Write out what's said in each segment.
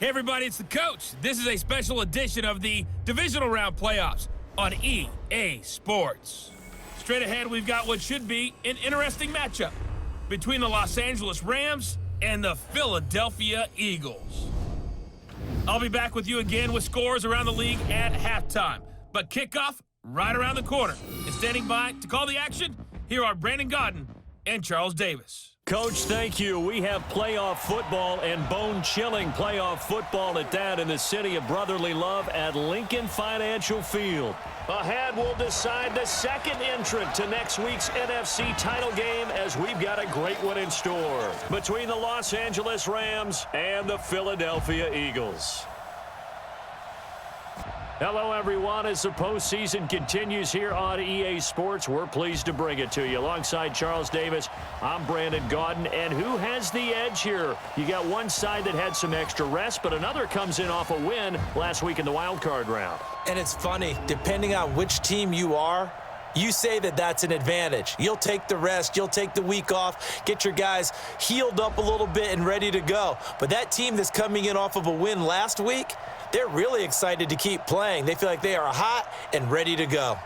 Hey everybody, it's the coach. This is a special edition of the Divisional Round Playoffs on EA Sports. Straight ahead, we've got what should be an interesting matchup between the Los Angeles Rams and the Philadelphia Eagles. I'll be back with you again with scores around the league at halftime. But kickoff right around the corner. And standing by to call the action, here are Brandon Godden and Charles Davis. Coach, thank you. We have playoff football and bone-chilling playoff football at that in the city of brotherly love at Lincoln Financial Field. Ahead, we'll decide the second entrant to next week's NFC title game as we've got a great one in store between the Los Angeles Rams and the Philadelphia Eagles. Hello, everyone. As the postseason continues here on EA Sports, we're pleased to bring it to you. Alongside Charles Davis, I'm Brandon Godden. And who has the edge here? You got one side that had some extra rest, but another comes in off a win last week in the wild card round. And it's funny, depending on which team you are, you say that that's an advantage. You'll take the rest, you'll take the week off, get your guys healed up a little bit and ready to go. But that team that's coming in off of a win last week, they're really excited to keep playing. They feel like they are hot and ready to go.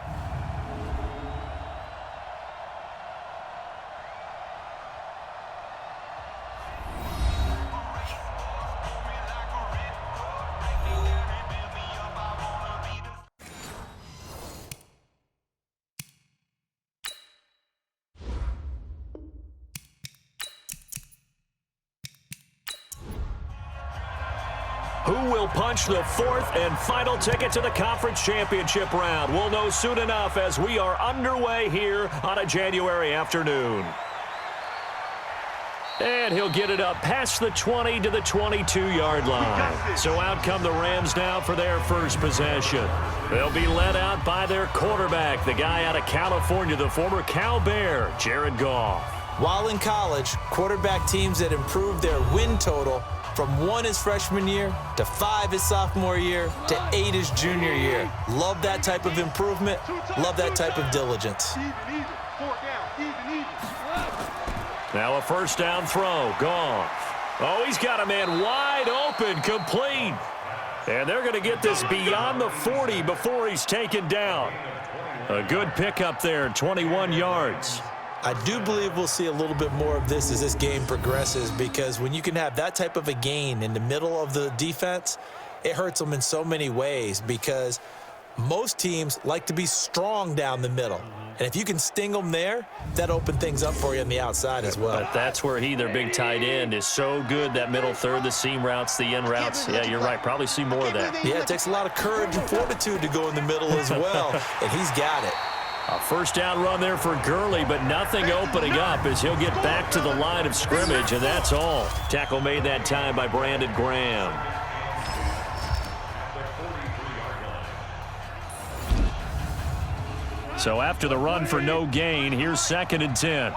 Who will punch the fourth and final ticket to the conference championship round? We'll know soon enough as we are underway here on a January afternoon. And he'll get it up past the 20 to the 22-yard line. So out come the Rams now for their first possession. They'll be led out by their quarterback, the guy out of California, the former Cal Bear, Jared Goff. While in college, quarterback teams that improved their win total from 1 his freshman year to 5 his sophomore year to 8 his junior year. Love that type of improvement. Love that type of diligence. Now a first down throw. Goff. Oh, he's got a man wide open, complete. And they're going to get this beyond the 40 before he's taken down. A good pickup there, 21 yards. I do believe we'll see a little bit more of this as this game progresses, because when you can have that type of a gain in the middle of the defense, it hurts them in so many ways, because most teams like to be strong down the middle. And if you can sting them there, that opens things up for you on the outside as well. But that's where their big tight end, is so good, that middle third, the seam routes, the in routes. Yeah, you're right. Probably see more of that. Yeah, it takes a lot of courage and fortitude to go in the middle as well, and he's got it. A first down run there for Gurley, but nothing opening up as he'll get back to the line of scrimmage, and that's all. Tackle made that time by Brandon Graham. So after the run for no gain, here's 2nd and 10.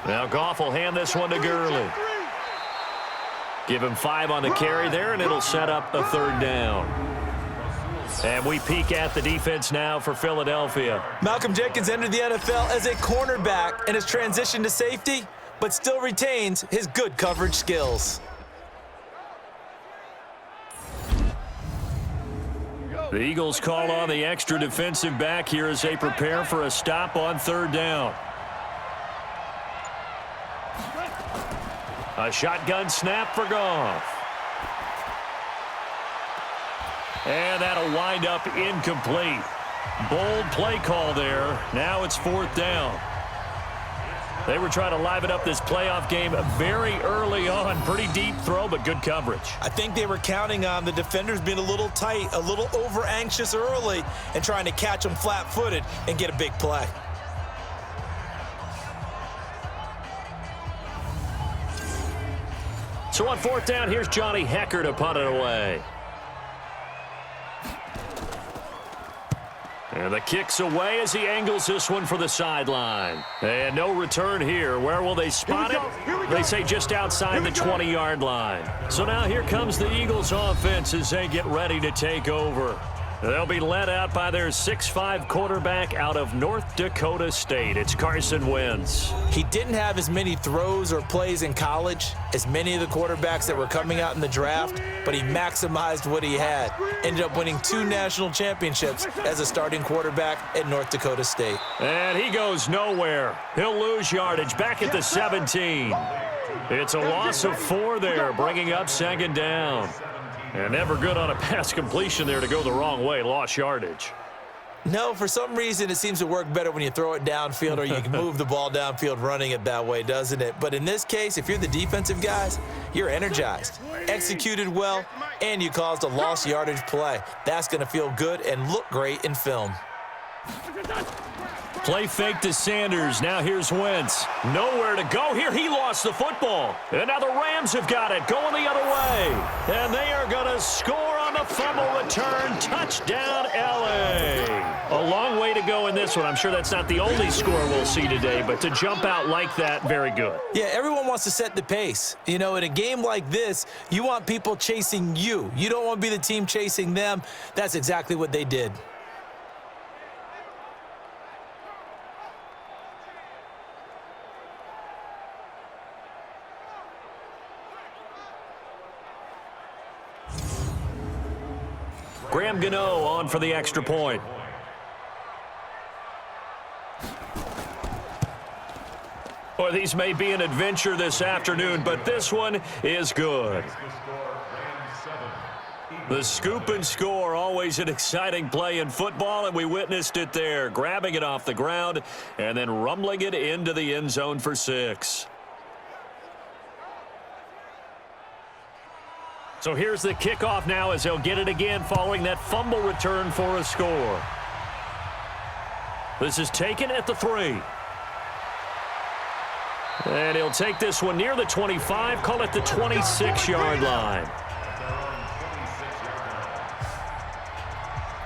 Now Goff will hand this one to Gurley. Give him 5 on the carry there, and it'll set up a 3rd down. And we peek at the defense now for Philadelphia. Malcolm Jenkins entered the NFL as a cornerback and has transitioned to safety, but still retains his good coverage skills. The Eagles call on the extra defensive back here as they prepare for a stop on 3rd down. A shotgun snap for Goff. And that'll wind up incomplete. Bold play call there. Now it's 4th down. They were trying to liven up this playoff game very early on. Pretty deep throw, but good coverage. I think they were counting on the defenders being a little tight, a little over-anxious early, and trying to catch them flat-footed and get a big play. So on 4th down, here's Johnny Hecker to punt it away. And the kick's away as he angles this one for the sideline. And no return here. Where will they spot it? They say just outside the 20-yard line. So now here comes the Eagles offense as they get ready to take over. They'll be led out by their 6'5" quarterback out of North Dakota State. It's Carson Wentz. He didn't have as many throws or plays in college as many of the quarterbacks that were coming out in the draft, but he maximized what he had. Ended up winning 2 national championships as a starting quarterback at North Dakota State. And he goes nowhere. He'll lose yardage back at the 17. It's a loss of 4 there, bringing up 2nd down. And never good on a pass completion there to go the wrong way. Lost yardage. No, for some reason it seems to work better when you throw it downfield or you can move the ball downfield running it that way, doesn't it? But in this case, if you're the defensive guys, you're energized, executed well, and you caused a lost yardage play. That's going to feel good and look great in film. Play fake to Sanders. Now here's Wentz. Nowhere to go here. He lost the football. And now the Rams have got it. Going the other way. And they are going to score on the fumble return. Touchdown, L.A. A long way to go in this one. I'm sure that's not the only score we'll see today, but to jump out like that, very good. Yeah, everyone wants to set the pace. You know, in a game like this, you want people chasing you. You don't want to be the team chasing them. That's exactly what they did. Graham Gano on for the extra point. Boy, these may be an adventure this afternoon, but this one is good. The scoop and score, always an exciting play in football, and we witnessed it there, grabbing it off the ground and then rumbling it into the end zone for 6. So here's the kickoff now as they'll get it again following that fumble return for a score. This is taken at the 3. And he'll take this one near the 25, call it the 26-yard line.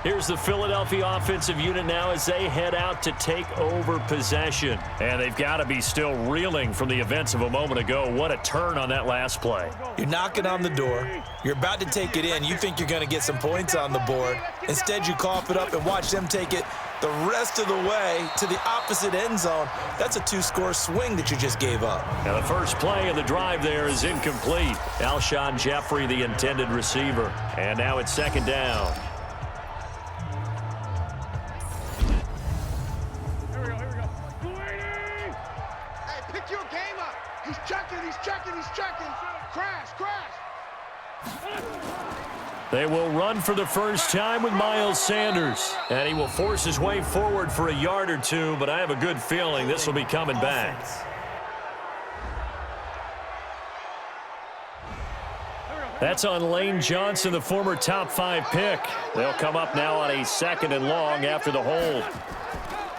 Here's the Philadelphia offensive unit now as they head out to take over possession. And they've got to be still reeling from the events of a moment ago. What a turn on that last play. You're knocking on the door. You're about to take it in. You think you're going to get some points on the board. Instead, you cough it up and watch them take it the rest of the way to the opposite end zone. That's a 2-score swing that you just gave up. Now the first play of the drive there is incomplete. Alshon Jeffrey, the intended receiver. And now it's 2nd down. They will run for the first time with Miles Sanders. And he will force his way forward for a yard or 2, but I have a good feeling this will be coming back. That's on Lane Johnson, the former top 5 pick. They'll come up now on a 2nd and long after the hold.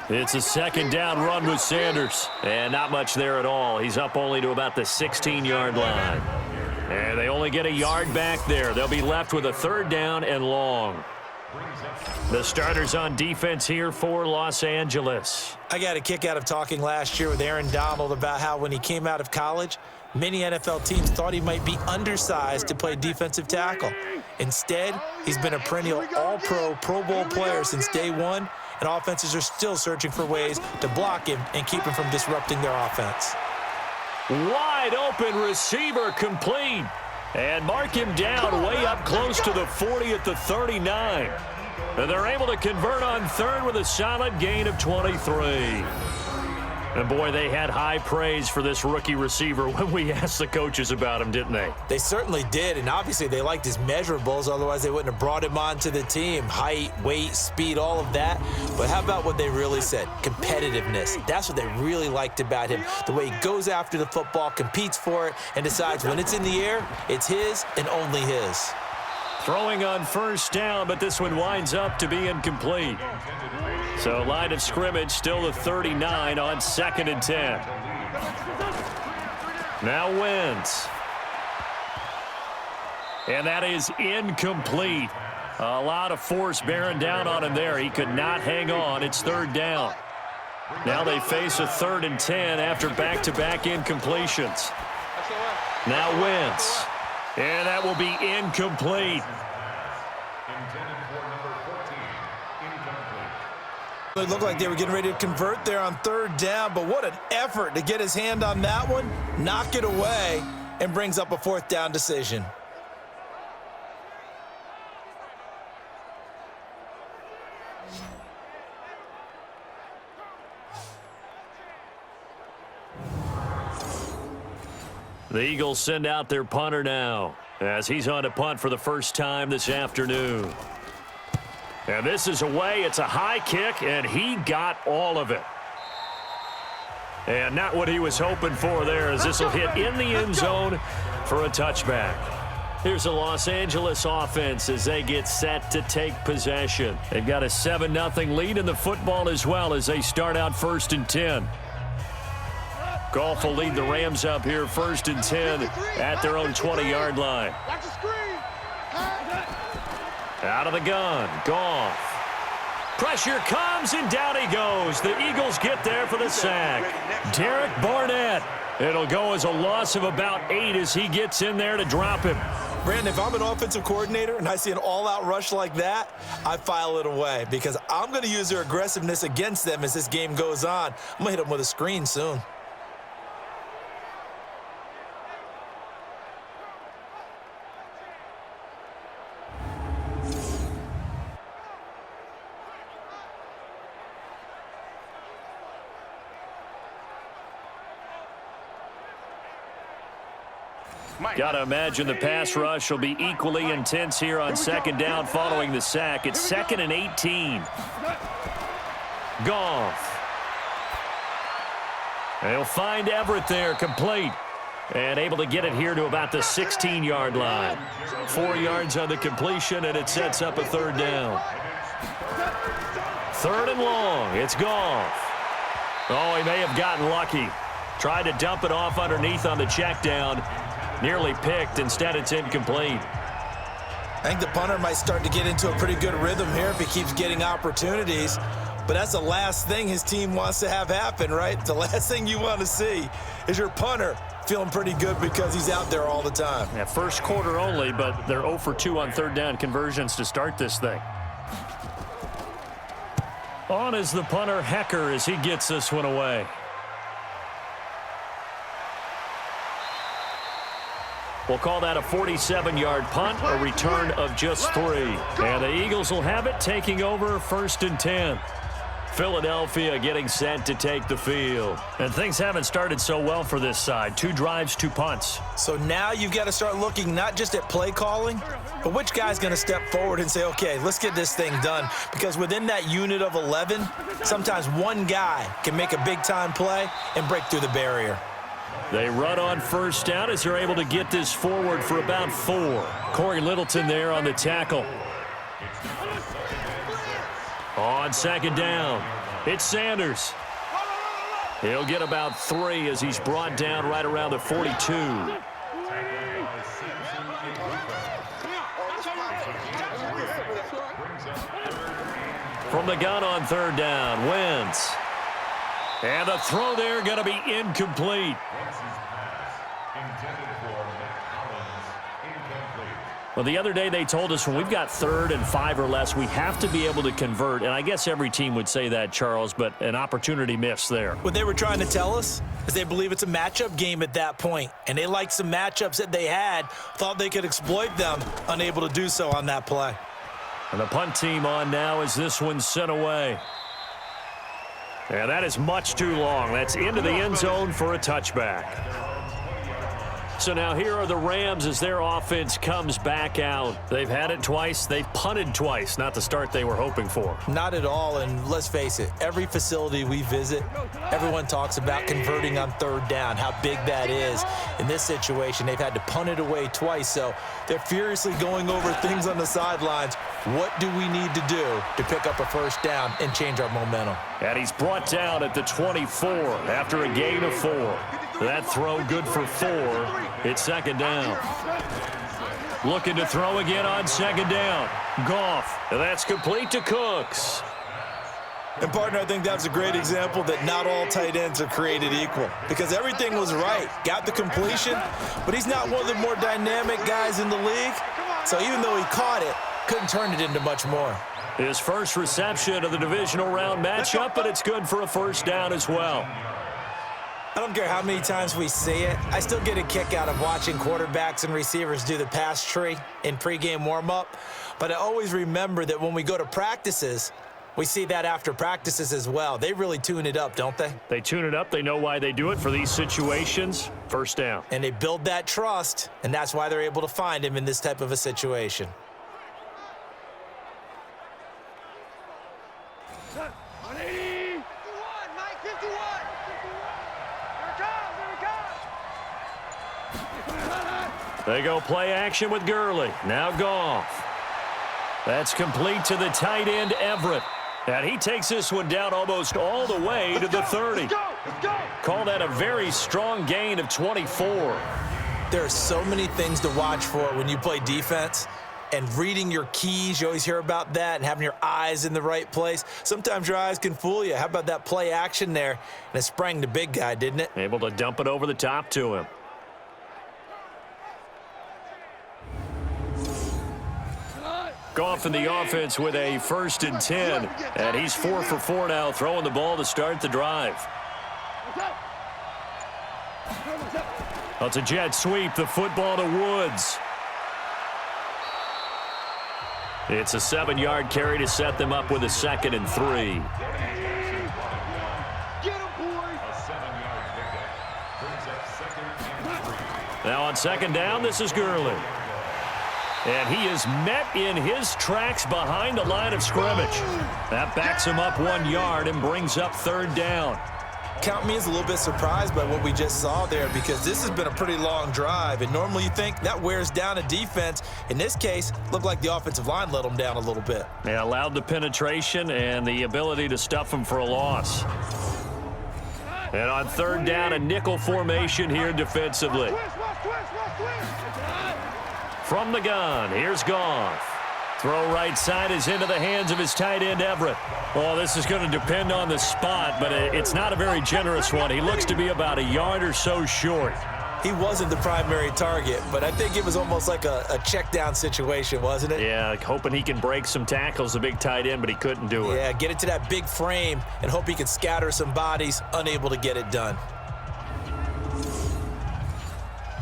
It's a 2nd down run with Sanders. And not much there at all. He's up only to about the 16-yard line. And they only get a yard back there. They'll be left with a 3rd down and long. The starters on defense here for Los Angeles. I got a kick out of talking last year with Aaron Donald about how when he came out of college, many NFL teams thought he might be undersized to play defensive tackle. Instead, he's been a perennial all-pro, Pro Bowl player since day one, and offenses are still searching for ways to block him and keep him from disrupting their offense. Wide open receiver complete. And mark him down way up close to the 40 at the 39. And they're able to convert on 3rd with a solid gain of 23. And boy, they had high praise for this rookie receiver when we asked the coaches about him, didn't they? They certainly did, and obviously they liked his measurables, otherwise they wouldn't have brought him onto the team. Height, weight, speed, all of that. But how about what they really said? Competitiveness. That's what they really liked about him. The way he goes after the football, competes for it, and decides when it's in the air, it's his and only his. Throwing on 1st down, but this one winds up to be incomplete. So line of scrimmage still the 39 on 2nd and 10. Now Wentz. And that is incomplete. A lot of force bearing down on him there. He could not hang on. It's 3rd down. Now they face a 3rd and 10 after back-to-back incompletions. Now Wentz. And that will be incomplete. It looked like they were getting ready to convert there on third down, but what an effort to get his hand on that one, knock it away, and brings up a fourth down decision. The Eagles send out their punter now as he's on to punt for the first time this afternoon. And this is away. It's a high kick, and he got all of it. And not what he was hoping for there, as this will hit in the end zone for a touchback. Here's the Los Angeles offense as they get set to take possession. They've got a 7-0 lead in the football as well as they start out 1st and 10. Goff will lead the Rams up here 1st and 10 at their own 20-yard line. Out of the gun, Goff. Pressure comes, and down he goes. The Eagles get there for the sack. Derek Barnett. It'll go as a loss of about 8 as he gets in there to drop him. Brandon, if I'm an offensive coordinator and I see an all-out rush like that, I file it away because I'm going to use their aggressiveness against them as this game goes on. I'm going to hit them with a screen soon. Got to imagine the pass rush will be equally intense here on 2nd down following the sack. It's 2nd and 18. Goff. They'll find Everett there, complete. And able to get it here to about the 16-yard line. 4 yards on the completion, and it sets up a 3rd down. 3rd and long. It's Goff. Oh, he may have gotten lucky. Tried to dump it off underneath on the check down. Nearly picked. Instead, it's incomplete. I think the punter might start to get into a pretty good rhythm here if he keeps getting opportunities. But that's the last thing his team wants to have happen, right? The last thing you want to see is your punter feeling pretty good because he's out there all the time. Yeah, first quarter only, but they're 0 for 2 on 3rd down conversions to start this thing. On is the punter, Hecker, as he gets this one away. We'll call that a 47-yard punt, a return of just 3. And the Eagles will have it, taking over 1st and 10. Philadelphia getting set to take the field. And things haven't started so well for this side. 2 drives, 2 punts. So now you've got to start looking not just at play calling, but which guy's going to step forward and say, okay, let's get this thing done. Because within that unit of 11, sometimes one guy can make a big-time play and break through the barrier. They run on 1st down as they're able to get this forward for about 4. Corey Littleton there on the tackle. On 2nd down, it's Sanders. He'll get about 3 as he's brought down right around the 42. From the gun on 3rd down, Wentz. And the throw there going to be incomplete. Well, the other day they told us when we've got 3rd and 5 or less, we have to be able to convert. And I guess every team would say that, Charles, but an opportunity missed there. What they were trying to tell us is they believe it's a matchup game at that point. And they liked some matchups that they had, thought they could exploit them, unable to do so on that play. And the punt team on now as this one's sent away. And that is much too long. That's into the end zone for a touchback. So now here are the Rams as their offense comes back out. They've had it twice. They've punted twice. Not the start they were hoping for. Not at all, and let's face it, every facility we visit, everyone talks about converting on 3rd down, how big that is. In this situation, they've had to punt it away twice, so they're furiously going over things on the sidelines. What do we need to do to pick up a 1st down and change our momentum? And he's brought down at the 24 after a gain of 4. That throw good for 4. It's 2nd down. Looking to throw again on 2nd down. Goff. That's complete to Cooks. And, partner, I think that's a great example that not all tight ends are created equal because everything was right. Got the completion, but he's not one of the more dynamic guys in the league. So even though he caught it, couldn't turn it into much more. His first reception of the divisional round matchup, but it's good for a first down as well. I don't care how many times we see it. I still get a kick out of watching quarterbacks and receivers do the pass tree in pregame warm-up. But I always remember that when we go to practices, we see that after practices as well. They really tune it up, don't they? They tune it up. They know why they do it for these situations. First down. And they build that trust, and that's why they're able to find him in this type of a situation. They go play action with Gurley. Now Goff. That's complete to the tight end, Everett. And he takes this one down almost all the way to the 30. Let's go. Call that a very strong gain of 24. There are so many things to watch for when you play defense. And reading your keys, you always hear about that, and having your eyes in the right place. Sometimes your eyes can fool you. How about that play action there? And it sprang the big guy, didn't it? Able to dump it over the top to him. Goff in the offense with a 1st and 10. And he's 4 for 4 now, throwing the ball to start the drive. That's a jet sweep, the football to Woods. It's a 7-yard carry to set them up with a 2nd and 3. Now on 2nd down, this is Gurley. And he is met in his tracks behind the line of scrimmage. That backs him up 1 yard and brings up 3rd down. Count me as a little bit surprised by what we just saw there, because this has been a pretty long drive, and normally you think that wears down a defense. In this case, looked like the offensive line let them down a little bit. They allowed the penetration and the ability to stuff them for a loss. And on 3rd down, a nickel formation here defensively. From the gun, here's Goff. Throw right side is into the hands of his tight end, Everett. Well, this is going to depend on the spot, but it's not a very generous one. He looks to be about a yard or so short. He wasn't the primary target, but I think it was almost like a check down situation, wasn't it? Yeah, like hoping he can break some tackles, the big tight end, but he couldn't do it. Yeah, get it to that big frame and hope he can scatter some bodies, unable to get it done.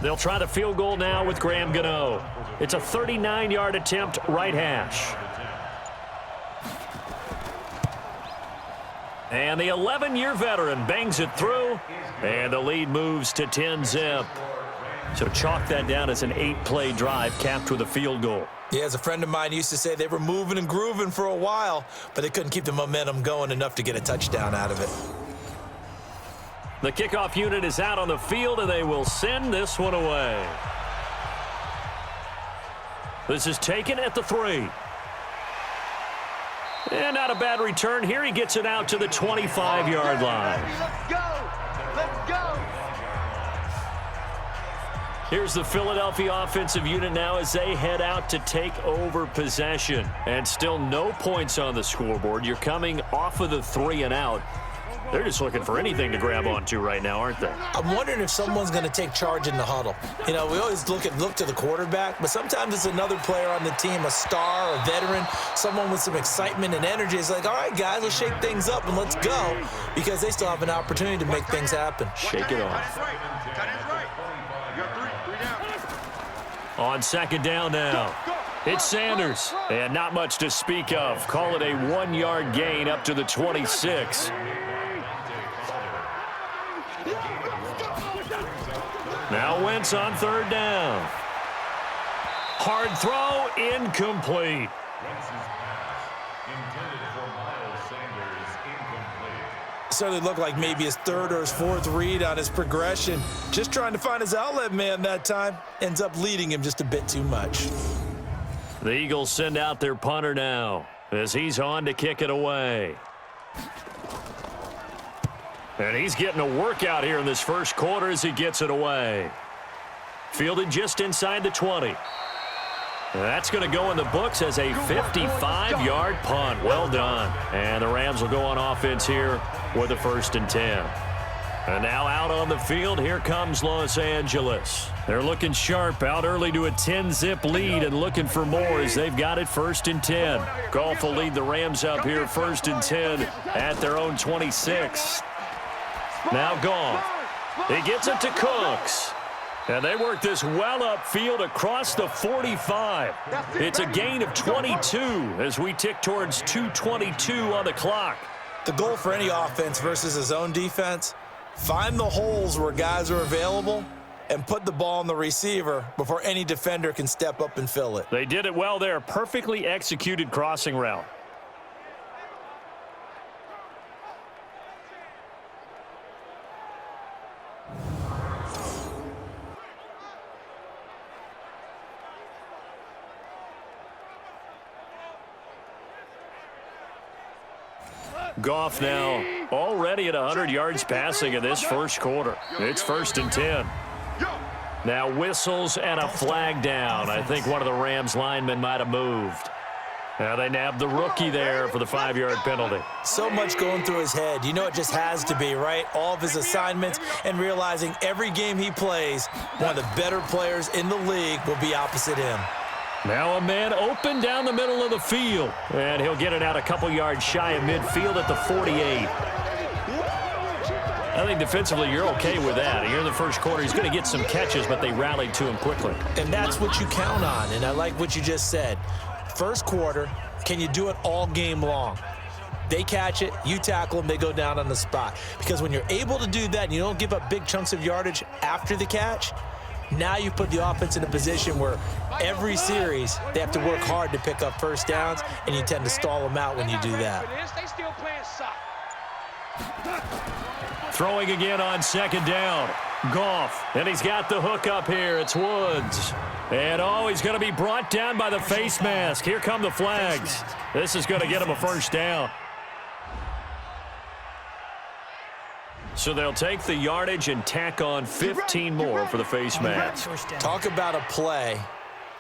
They'll try the field goal now with Graham Gano. It's a 39-yard attempt, right hash. And the 11-year veteran bangs it through, and the lead moves to 10-zip. So chalk that down as an 8-play drive capped with a field goal. Yeah, as a friend of mine used to say, they were moving and grooving for a while, but they couldn't keep the momentum going enough to get a touchdown out of it. The kickoff unit is out on the field, and they will send this one away. This is taken at the 3. And not a bad return here. He gets it out to the 25-yard line. Let's go. Let's go. Here's the Philadelphia offensive unit now as they head out to take over possession. And still no points on the scoreboard. You're coming off of the 3 and out. They're just looking for anything to grab onto right now, aren't they? I'm wondering if someone's going to take charge in the huddle. You know, we always look to the quarterback, but sometimes it's another player on the team, a star, a veteran, someone with some excitement and energy. It's like, all right, guys, let's shake things up and let's go, because they still have an opportunity to make things happen. Shake it off. On 2nd down now. It's Sanders, and not much to speak of. Call it a 1-yard gain up to the 26. Now Wentz on 3rd down. Hard throw, incomplete. Certainly looked like maybe his 3rd or his 4th read on his progression. Just trying to find his outlet man that time. Ends up leading him just a bit too much. The Eagles send out their punter now as he's on to kick it away. And he's getting a workout here in this first quarter as he gets it away. Fielded just inside the 20. That's going to go in the books as a 55-yard punt. Well done. And the Rams will go on offense here with a 1st and 10. And now out on the field, here comes Los Angeles. They're looking sharp, out early to a 10-zip lead and looking for more as they've got it 1st and 10. Goff will lead the Rams up here 1st and 10 at their own 26. Now Goff. He gets it to Cooks. And they work this well upfield across the 45. It's a gain of 22 as we tick towards 2:22 on the clock. The goal for any offense versus a zone defense, find the holes where guys are available and put the ball on the receiver before any defender can step up and fill it. They did it well there. Perfectly executed crossing route. Goff now already at 100 yards passing in this first quarter. It's 1st and 10. Now whistles and a flag down. I think one of the Rams linemen might have moved. Now they nabbed the rookie there for the 5-yard penalty. So much going through his head. You know it just has to be, right? All of his assignments and realizing every game he plays, one of the better players in the league will be opposite him. Now a man open down the middle of the field. And he'll get it out a couple yards shy of midfield at the 48. I think defensively you're okay with that. Here in the first quarter, he's going to get some catches, but they rallied to him quickly. And that's what you count on, and I like what you just said. First quarter, can you do it all game long? They catch it, you tackle them, they go down on the spot. Because when you're able to do that and you don't give up big chunks of yardage after the catch, now you put the offense in a position where every series they have to work hard to pick up first downs, and you tend to stall them out when you do that. Throwing again on 2nd down. Goff, and he's got the hook up here. It's Woods. And he's going to be brought down by the face mask. Here come the flags. This is going to get him a first down. So they'll take the yardage and tack on 15 more for the face mask. Talk about a play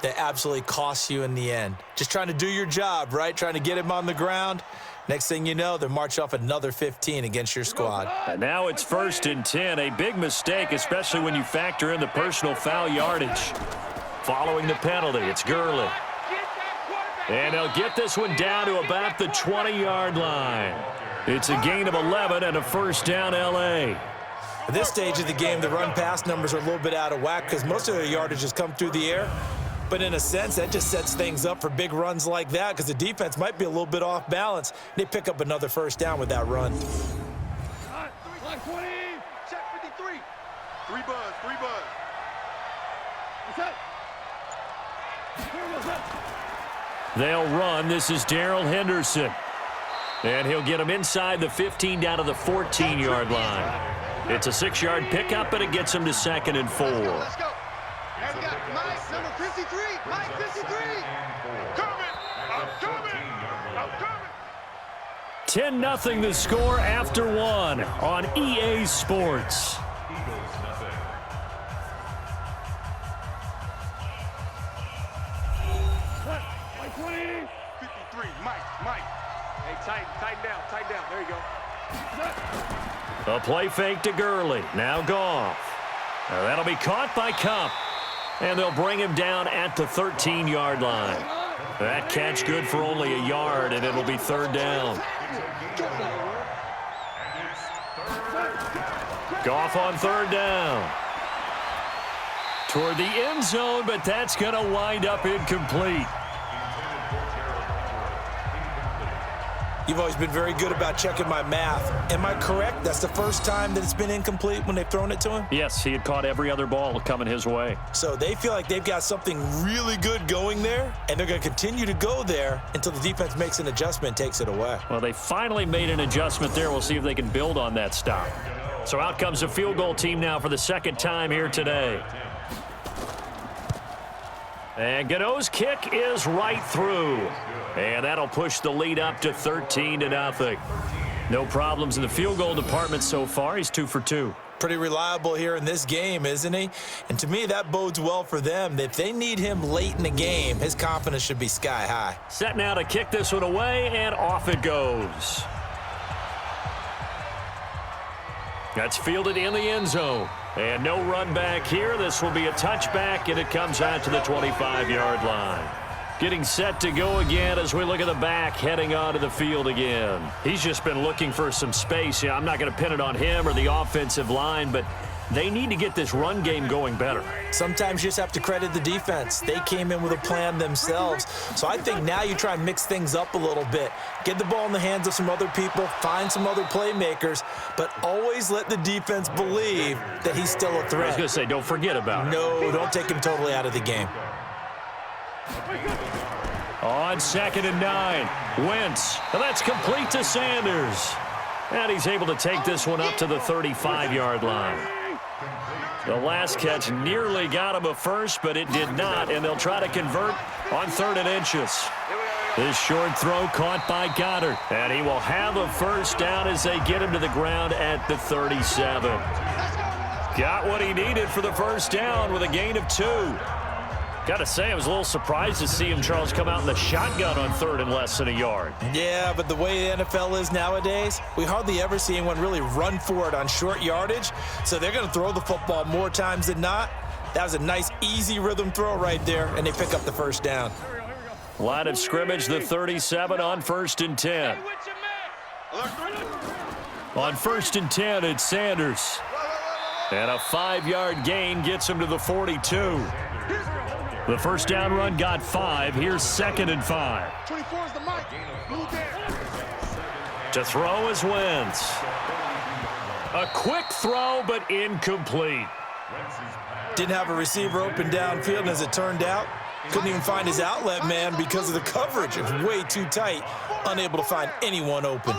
that absolutely costs you in the end. Just trying to do your job, right? Trying to get him on the ground. Next thing you know, they're marching off another 15 against your squad. And now it's 1st and 10. A big mistake, especially when you factor in the personal foul yardage. Following the penalty, it's Gurley. And they'll get this one down to about the 20-yard line. It's a gain of 11 and a first down L.A. At this stage of the game, the run-pass numbers are a little bit out of whack because most of their yardage has come through the air. But in a sense, that just sets things up for big runs like that because the defense might be a little bit off balance. They pick up another first down with that run. Check 53. 3 buzz. They'll run. This is Darrell Henderson. And he'll get him inside the 15 down to the 14-yard line. It's a 6-yard pickup, but it gets him to 2nd and 4. Let's go. And we got Mike, number 53. Mike, 53. I'm coming. 10-0 the score after 1 on EA Sports. Tighten down. There you go. A play fake to Gurley. Now Goff. That'll be caught by Kupp. And they'll bring him down at the 13-yard line. That catch good for only a yard, and it'll be 3rd down. Goff on 3rd down. Toward the end zone, but that's going to wind up incomplete. You've always been very good about checking my math. Am I correct? That's the first time that it's been incomplete when they've thrown it to him? Yes, he had caught every other ball coming his way. So they feel like they've got something really good going there, and they're going to continue to go there until the defense makes an adjustment and takes it away. Well, they finally made an adjustment there. We'll see if they can build on that stop. So out comes the field goal team now for the 2nd time here today. And Gano's kick is right through. And that'll push the lead up to 13-0. No problems in the field goal department so far. He's 2 for 2. Pretty reliable here in this game, isn't he? And to me, that bodes well for them. If they need him late in the game, his confidence should be sky high. Set now to kick this one away, and off it goes. That's fielded in the end zone. And no run back here. This will be a touchback, and it comes out to the 25-yard line. Getting set to go again as we look at the back heading onto the field again. He's just been looking for some space. Yeah, I'm not going to pin it on him or the offensive line, but they need to get this run game going better. Sometimes you just have to credit the defense. They came in with a plan themselves. So I think now you try and mix things up a little bit. Get the ball in the hands of some other people, find some other playmakers, but always let the defense believe that he's still a threat. I was going to say, don't forget about it. No, don't take him totally out of the game. On 2nd and 9, Wentz. And that's complete to Sanders. And he's able to take this one up to the 35-yard line. The last catch nearly got him a first, but it did not, and they'll try to convert on 3rd and inches. This short throw caught by Goddard, and he will have a first down as they get him to the ground at the 37. Got what he needed for the first down with a gain of 2. Got to say, I was a little surprised to see him, Charles, come out in the shotgun on 3rd and less than a yard. Yeah, but the way the NFL is nowadays, we hardly ever see anyone really run for it on short yardage. So they're going to throw the football more times than not. That was a nice, easy rhythm throw right there, and they pick up the first down. Line of scrimmage, the 37 on 1st and 10. On 1st and 10, it's Sanders. And a 5-yard gain gets him to the 42. The first down run got 5. Here's 2nd and 5. 24 is the mic. Move there. To throw is Wentz. A quick throw, but incomplete. Didn't have a receiver open downfield, and as it turned out, couldn't even find his outlet man because of the coverage. It was way too tight, unable to find anyone open.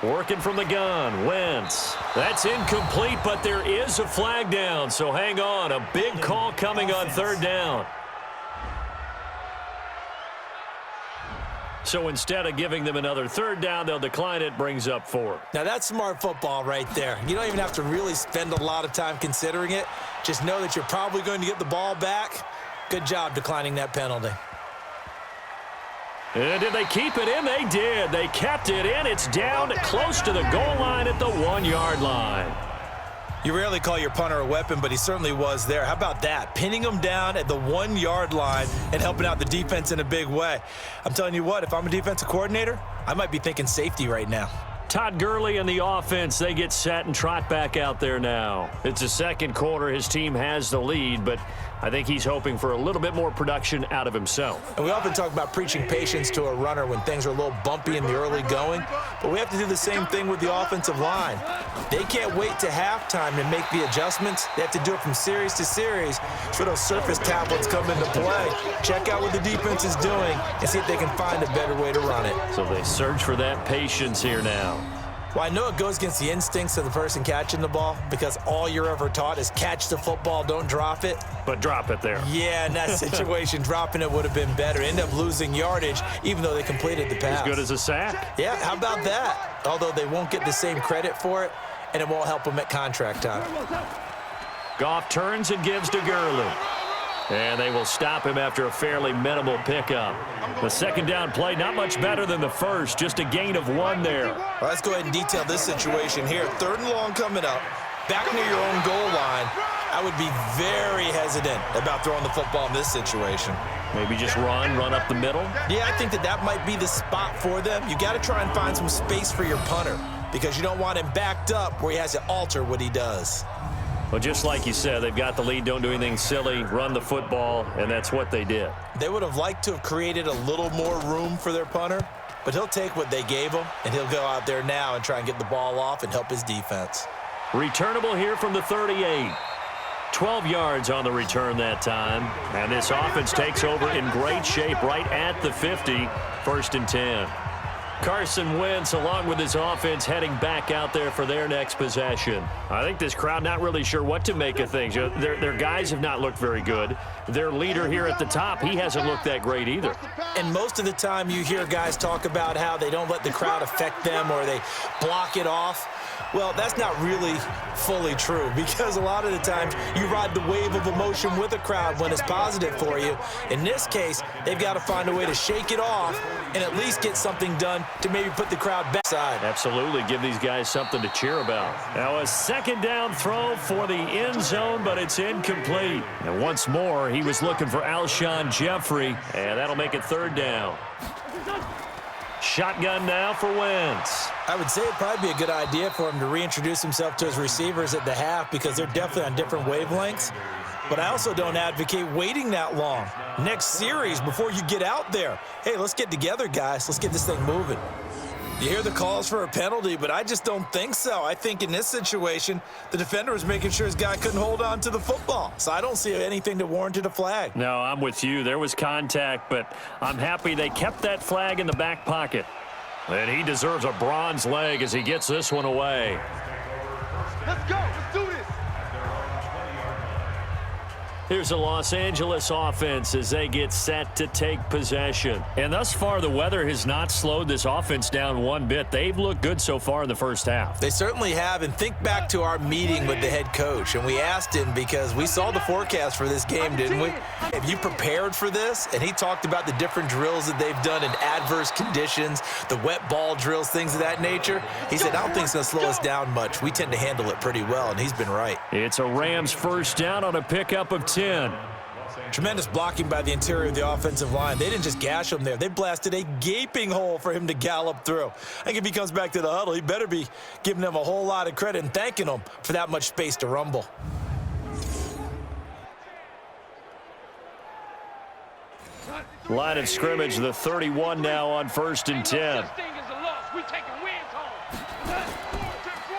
Working from the gun, Wentz. That's incomplete, but there is a flag down, so hang on. A big call coming on 3rd down. So instead of giving them another 3rd down, they'll decline it, brings up 4. Now, that's smart football right there. You don't even have to really spend a lot of time considering it. Just know that you're probably going to get the ball back. Good job declining that penalty. And did they keep it in? They did. They kept it in. It's down close to the goal line at the 1-yard line. You rarely call your punter a weapon, but he certainly was there. How about that? Pinning him down at the 1-yard line and helping out the defense in a big way. I'm telling you what, if I'm a defensive coordinator, I might be thinking safety right now. Todd Gurley and the offense, they get set and trot back out there now. It's the second quarter. His team has the lead, but I think he's hoping for a little bit more production out of himself. And we often talk about preaching patience to a runner when things are a little bumpy in the early going, but we have to do the same thing with the offensive line. They can't wait to halftime to make the adjustments. They have to do it from series to series so those surface tablets come into play. Check out what the defense is doing and see if they can find a better way to run it. So they search for that patience here now. Well, I know it goes against the instincts of the person catching the ball because all you're ever taught is catch the football, don't drop it. But drop it there. Yeah, in that situation, dropping it would have been better. End up losing yardage, even though they completed the pass. As good as a sack. Yeah, how about that? Although they won't get the same credit for it, and it won't help them at contract time. Goff turns and gives to Gurley. And they will stop him after a fairly minimal pickup. The second down play, not much better than the first, just a gain of 1 there. Well, let's go ahead and detail this situation here. 3rd and long coming up, back near your own goal line. I would be very hesitant about throwing the football in this situation. Maybe just run up the middle? Yeah, I think that might be the spot for them. You got to try and find some space for your punter because you don't want him backed up where he has to alter what he does. Well, just like you said, they've got the lead, don't do anything silly, run the football, and that's what they did. They would have liked to have created a little more room for their punter, but he'll take what they gave him, and he'll go out there now and try and get the ball off and help his defense. Returnable here from the 38. 12 yards on the return that time, and this offense takes over in great shape right at the 50, 1st and 10. Carson Wentz, along with his offense, heading back out there for their next possession. I think this crowd not really sure what to make of things. Their guys have not looked very good. Their leader here at the top, he hasn't looked that great either. And most of the time you hear guys talk about how they don't let the crowd affect them or they block it off. Well, that's not really fully true because a lot of the times you ride the wave of emotion with a crowd when it's positive for you. In this case, they've got to find a way to shake it off and at least get something done to maybe put the crowd back side. Absolutely, give these guys something to cheer about. Now a second down throw for the end zone, but it's incomplete. And once more, he was looking for Alshon Jeffrey, and that'll make it third down. Shotgun now for Wentz. I would say it'd probably be a good idea for him to reintroduce himself to his receivers at the half because they're definitely on different wavelengths. But I also don't advocate waiting that long. Next series before you get out there. Hey, let's get together, guys. Let's get this thing moving. You hear the calls for a penalty, but I just don't think so. I think in this situation, the defender was making sure his guy couldn't hold on to the football. So I don't see anything that warranted a flag. No, I'm with you. There was contact, but I'm happy they kept that flag in the back pocket. And he deserves a bronze leg as he gets this one away. Let's go. Let's do this. Here's the Los Angeles offense as they get set to take possession. And thus far, the weather has not slowed this offense down one bit. They've looked good so far in the first half. They certainly have, and think back to our meeting with the head coach, and we asked him because we saw the forecast for this game, didn't we? Have you prepared for this? And he talked about the different drills that they've done in adverse conditions, the wet ball drills, things of that nature. He said, I don't think it's going to slow us down much. We tend to handle it pretty well, and he's been right. It's a Rams first down on a pickup of 10. Tremendous blocking by the interior of the offensive line. They didn't just gash him there. They blasted a gaping hole for him to gallop through. I think if he comes back to the huddle, he better be giving them a whole lot of credit and thanking them for that much space to rumble. Line of scrimmage, the 31 now on 1st and 10.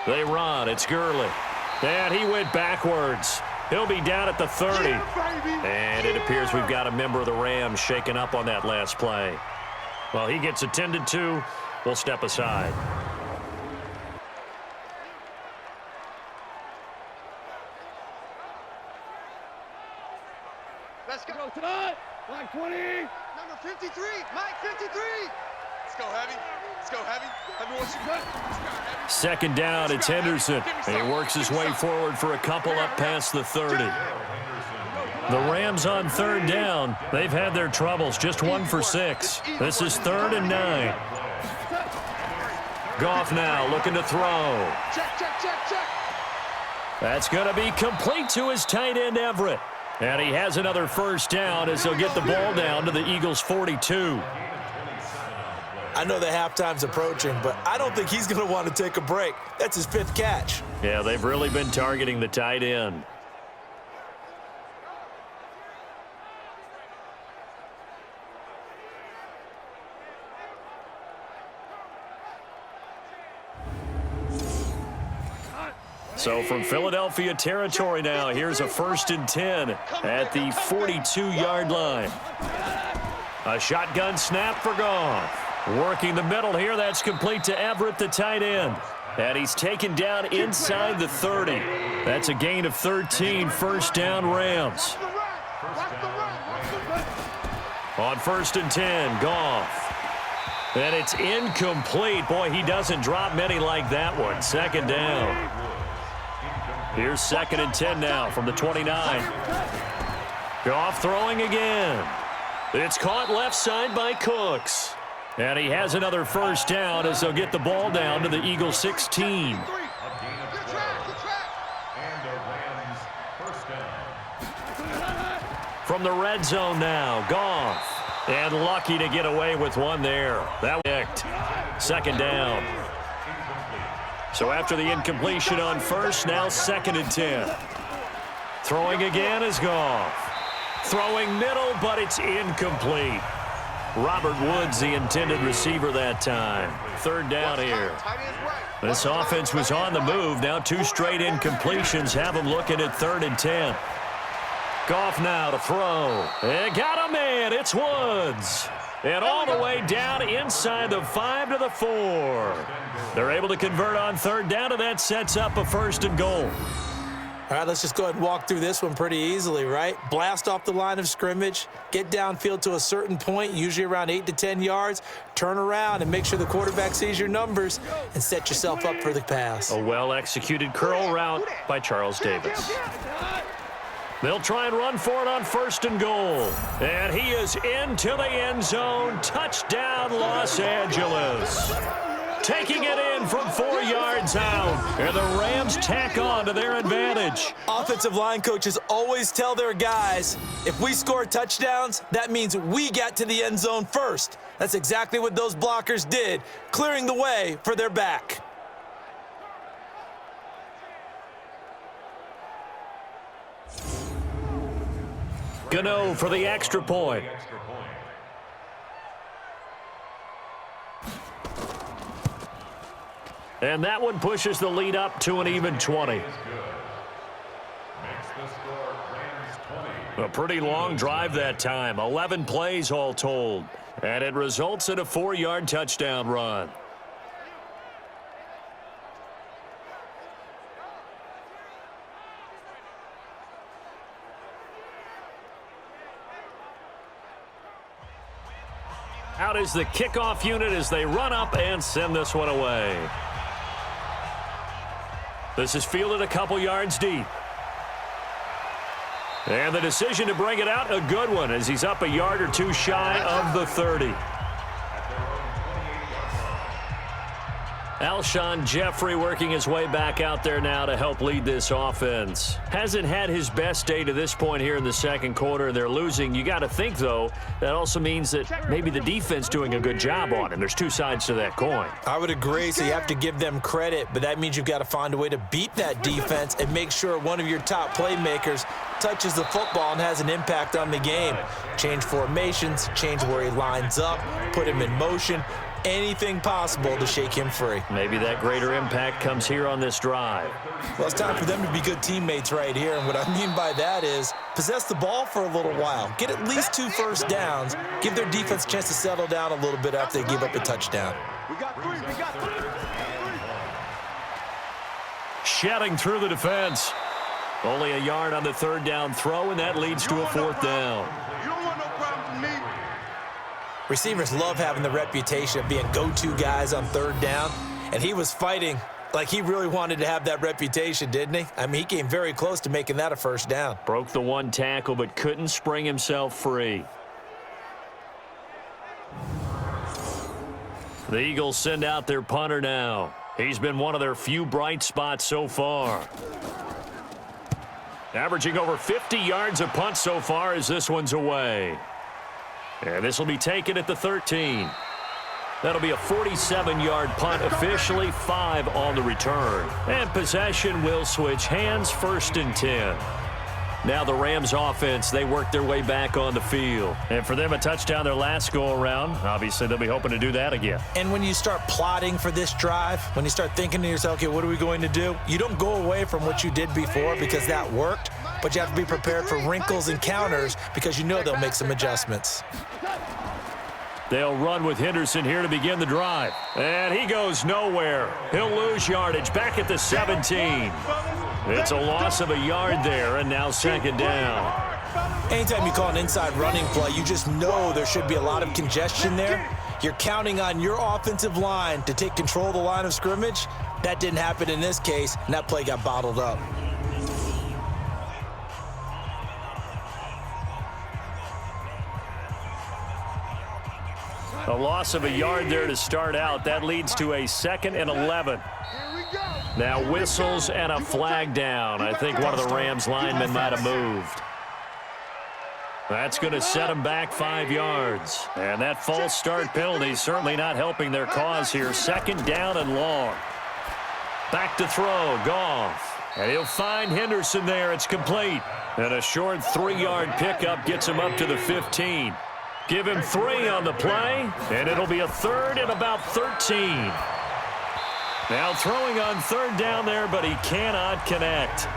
They run. It's Gurley. And he went backwards. He'll be down at the 30. And it appears we've got a member of the Rams shaken up on that last play. Well, he gets attended to. We'll step aside. Let's go. Mike 20. Number 53. Mike 53. Let's go heavy. Let's go heavy. Heavy what you got. Second down, it's Henderson. And he works his way forward for a couple up past the 30. The Rams on third down. They've had their troubles, just 1 for 6. This is 3rd and 9. Goff now looking to throw. Check. That's going to be complete to his tight end, Everett. And he has another first down as he'll get the ball down to the Eagles' 42. I know the halftime's approaching, but I don't think he's going to want to take a break. That's his 5th catch. Yeah, they've really been targeting the tight end. So from Philadelphia territory now, here's a 1st and 10 at the 42-yard line. A shotgun snap for Goff. Working the middle here, that's complete to Everett, the tight end. And he's taken down inside the 30. That's a gain of 13, first down Rams. On 1st and 10, Goff. And it's incomplete. Boy, he doesn't drop many like that one. Second down. Here's 2nd and 10 now from the 29. Goff throwing again. It's caught left side by Cooks. And he has another first down as they'll get the ball down to the Eagles' 16. From the red zone now, Goff. And lucky to get away with one there. That picked. 2nd down. So after the incompletion on 1st, now 2nd and 10. Throwing again is Goff. Throwing middle, but it's incomplete. Robert Woods, the intended receiver that time. 3rd down here. This offense was on the move. Now 2 straight incompletions have them looking at 3rd and 10. Goff now to throw. And got a man. It's Woods. And all the way down inside the 5 to the 4. They're able to convert on 3rd down, and that sets up a 1st and goal. All right, let's just go ahead and walk through this one pretty easily, right? Blast off the line of scrimmage, get downfield to a certain point, usually around 8 to 10 yards, turn around and make sure the quarterback sees your numbers and set yourself up for the pass. A well-executed curl route by Charles Davis. They'll try and run for it on 1st and goal. And he is into the end zone. Touchdown, Los Angeles. Taking it in from 4 yards out. And the Rams tack on to their advantage. Offensive line coaches always tell their guys, if we score touchdowns, that means we got to the end zone first. That's exactly what those blockers did, clearing the way for their back. Gano for the extra point. And that one pushes the lead up to an even 20. A pretty long drive that time, 11 plays all told. And it results in a 4-yard touchdown run. Out is the kickoff unit as they run up and send this one away. This is fielded a couple yards deep. And the decision to bring it out, a good one, as he's up a yard or two shy of the 30. Alshon Jeffrey working his way back out there now to help lead this offense. Hasn't had his best day to this point here in the second quarter. They're losing. You got to think, though, that also means that maybe the defense doing a good job on him. There's two sides to that coin. I would agree, so you have to give them credit, but that means you've got to find a way to beat that defense and make sure one of your top playmakers touches the football and has an impact on the game. Change formations, change where he lines up, put him in motion. Anything possible to shake him free. Maybe that greater impact comes here on this drive. Well, it's time for them to be good teammates right here, and what I mean by that is possess the ball for a little while. Get at least 2 first downs. Give their defense a chance to settle down a little bit after they give up a touchdown. We got 3. We got 3. Shedding through the defense. Only a yard on the 3rd down throw, and that leads to a 4th down. You don't want no problem from me. Receivers love having the reputation of being go-to guys on 3rd down, and he was fighting like he really wanted to have that reputation, didn't he? I mean, he came very close to making that a 1st down. Broke the 1 tackle, but couldn't spring himself free. The Eagles send out their punter now. He's been one of their few bright spots so far. Averaging over 50 yards a punt so far as this one's away. And this will be taken at the 13. That'll be a 47-yard punt, officially 5 on the return. And possession will switch hands, 1st and 10. Now the Rams offense, they work their way back on the field. And for them, a touchdown their last go-around. Obviously, they'll be hoping to do that again. And when you start plotting for this drive, when you start thinking to yourself, okay, what are we going to do? You don't go away from what you did before because that worked, but you have to be prepared for wrinkles and counters because you know they'll make some adjustments. They'll run with Henderson here to begin the drive. And he goes nowhere. He'll lose yardage back at the 17. It's a loss of a yard there, and now 2nd down. Anytime you call an inside running play, you just know there should be a lot of congestion there. You're counting on your offensive line to take control of the line of scrimmage. That didn't happen in this case, and that play got bottled up. A loss of a yard there to start out. That leads to a 2nd and 11. Now whistles and a flag down. I think one of the Rams linemen might have moved. That's going to set them back 5 yards. And that false start penalty certainly not helping their cause here. 2nd down and long. Back to throw, Goff. And he'll find Henderson there. It's complete. And a short 3-yard pickup gets him up to the 15. Give him 3 on the play, and it'll be a 3rd and about 13. Now throwing on 3rd down there, but he cannot connect.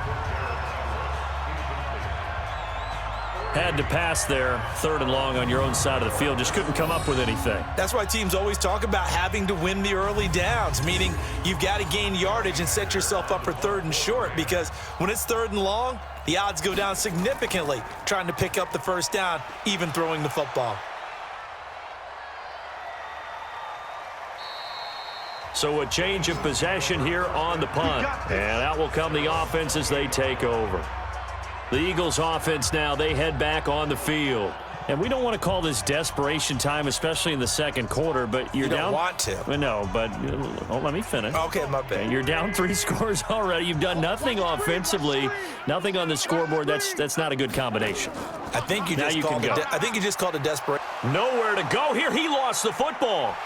Had to pass there, 3rd and long on your own side of the field. Just couldn't come up with anything. That's why teams always talk about having to win the early downs, meaning you've got to gain yardage and set yourself up for 3rd and short, because when it's 3rd and long, the odds go down significantly trying to pick up the first down, even throwing the football. So a change of possession here on the punt. And out will come the offense as they take over. The Eagles offense now, they head back on the field. And we don't want to call this desperation time, especially in the second quarter, but you're down. You don't want to. No, but let me finish. Okay, my bad. You're down 3 scores already. You've done nothing offensively, nothing on the scoreboard. That's not a good combination. I think you just called it desperation. Nowhere to go here. He lost the football.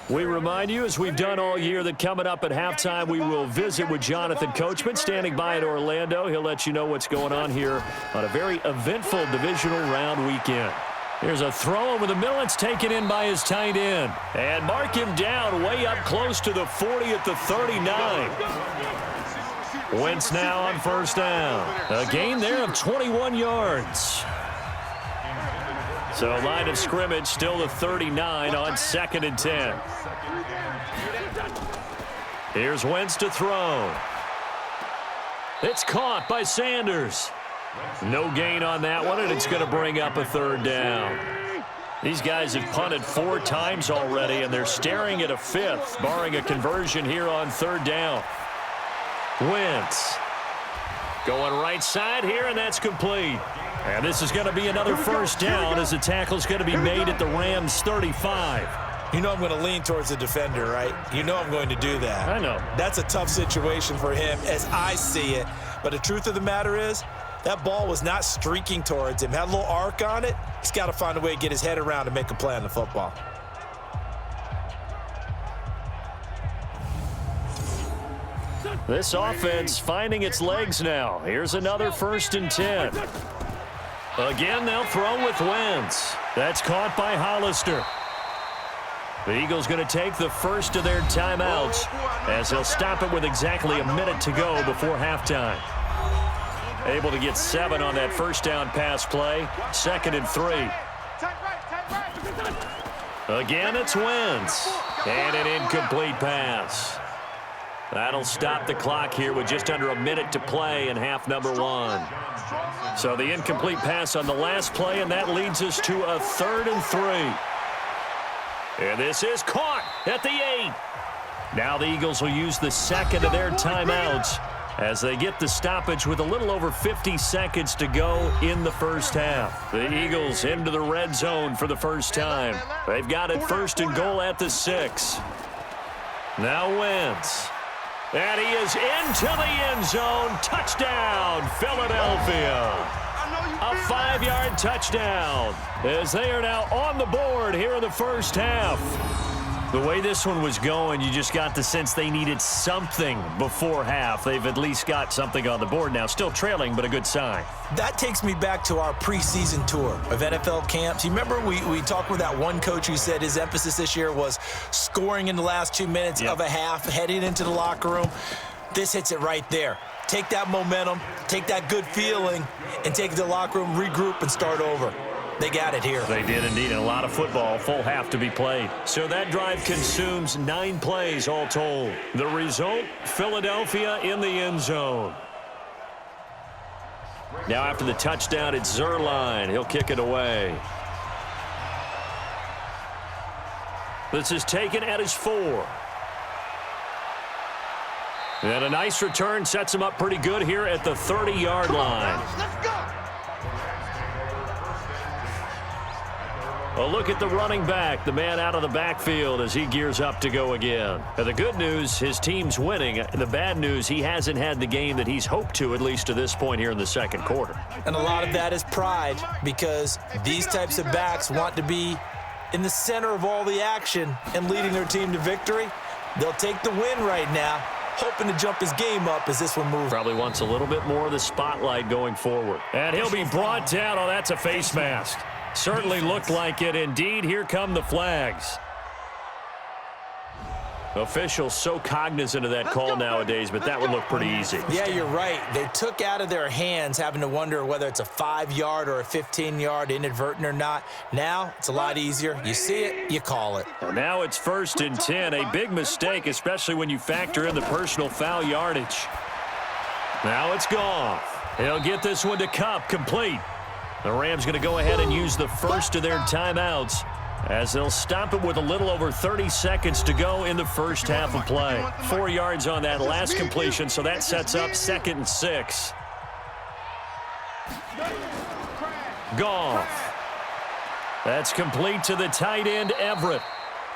We remind you, as we've done all year, that coming up at halftime, we will visit with Jonathan Coachman, standing by in Orlando. He'll let you know what's going on here on a very eventful divisional round weekend. Here's a throw over the middle. It's taken in by his tight end. And mark him down way up close to the 40 at the 39. Wentz now on first down. A gain there of 21 yards. So line of scrimmage still the 39 on 2nd and 10. Here's Wentz to throw. It's caught by Sanders. No gain on that one, and it's going to bring up a 3rd down. These guys have punted 4 times already, and they're staring at a 5th, barring a conversion here on 3rd down. Wentz going right side here, and that's complete. And this is going to be another first down as the tackle's going to be made at the Rams' 35. You know I'm going to lean towards the defender, right? You know I'm going to do that. I know. That's a tough situation for him as I see it. But the truth of the matter is, that ball was not streaking towards him. Had a little arc on it. He's got to find a way to get his head around and make a play on the football. This offense finding its legs now. Here's another 1st and 10. Again, they'll throw with Wentz. That's caught by Hollister. The Eagles going to take the first of their timeouts as they'll stop it with exactly a minute to go before halftime. Able to get 7 on that first down pass play. 2nd and 3. Again, it's Wentz. And an incomplete pass. That'll stop the clock here with just under a minute to play in half number 1. So the incomplete pass on the last play, and that leads us to a 3rd and 3. And this is caught at the 8. Now the Eagles will use the 2nd of their timeouts as they get the stoppage with a little over 50 seconds to go in the first half. The Eagles into the red zone for the first time. They've got it 1st and goal at the 6. Now Wentz. And he is into the end zone. Touchdown, Philadelphia. A 5-yard touchdown as they are now on the board here in the first half. The way this one was going, you just got the sense they needed something before half. They've at least got something on the board now. Still trailing, but a good sign. That takes me back to our preseason tour of NFL camps. You remember we talked with that one coach who said his emphasis this year was scoring in the last 2 minutes of a half, heading into the locker room. This hits it right there. Take that momentum, take that good feeling, and take it to the locker room, regroup, and start over. They got it here. They did indeed, and a lot of football, full half to be played. So that drive consumes 9 plays all told. The result, Philadelphia in the end zone. Now after the touchdown, it's Zerline. He'll kick it away. This is taken at his 4. And a nice return sets him up pretty good here at the 30-yard line. Let's go. A look at the running back, the man out of the backfield as he gears up to go again. And the good news, his team's winning. The bad news, he hasn't had the game that he's hoped to, at least to this point here in the second quarter. And a lot of that is pride, because these types of backs want to be in the center of all the action and leading their team to victory. They'll take the win right now, hoping to jump his game up as this one moves. Probably wants a little bit more of the spotlight going forward. And he'll be brought down. Oh, that's a face mask. Certainly looked like it. Indeed, here come the flags. Officials so cognizant of that call nowadays, but that would look pretty easy. Yeah, you're right. They took out of their hands having to wonder whether it's a 5-yard or a 15-yard inadvertent or not. Now, it's a lot easier. You see it, you call it. Well, now it's 1st and 10. A big mistake, especially when you factor in the personal foul yardage. Now it's Goff. He'll get this one to Kupp, complete. The Rams going to go ahead and use the first of their timeouts as they'll stop it with a little over 30 seconds to go in the first half of play. 4 yards on that last completion, so that sets up 2nd and 6. Goff. That's complete to the tight end, Everett.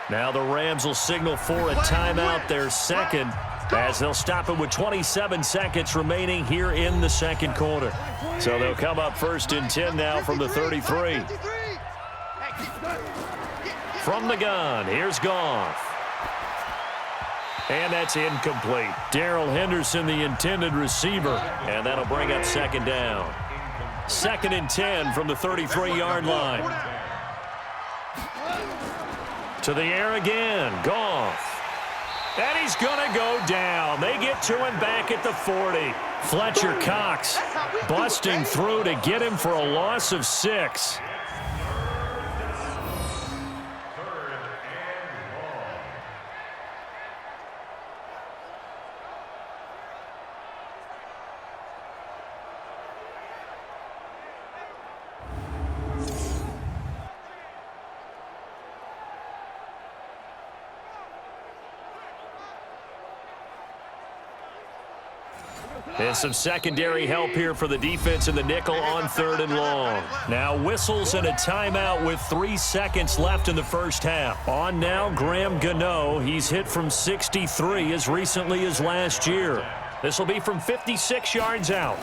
Now the Rams will signal for a timeout, their second, as they'll stop it with 27 seconds remaining here in the second quarter. So they'll come up 1st and 10 now from the 33. From the gun, here's Goff. And that's incomplete. Darrell Henderson, the intended receiver, and that'll bring up 2nd down. 2nd and 10 from the 33-yard line. To the air again, Goff. And he's going to go down. They get to him back at the 40. Fletcher Cox busting through to get him for a loss of 6. And some secondary help here for the defense in the nickel on 3rd and long. Now whistles and a timeout with 3 seconds left in the first half. On now, Graham Gano. He's hit from 63 as recently as last year. This will be from 56 yards out.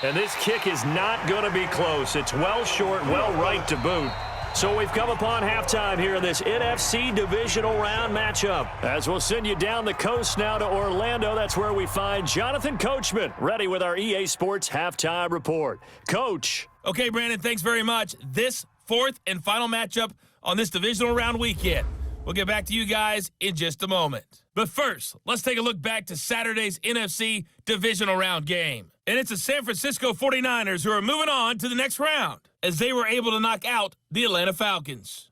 And this kick is not going to be close. It's well short, well right to boot. So we've come upon halftime here in this NFC Divisional Round matchup. As we'll send you down the coast now to Orlando, that's where we find Jonathan Coachman, ready with our EA Sports Halftime Report. Coach. Okay, Brandon, thanks very much. This 4th and final matchup on this Divisional Round weekend. We'll get back to you guys in just a moment. But first, let's take a look back to Saturday's NFC Divisional Round game. And it's the San Francisco 49ers who are moving on to the next round as they were able to knock out the Atlanta Falcons.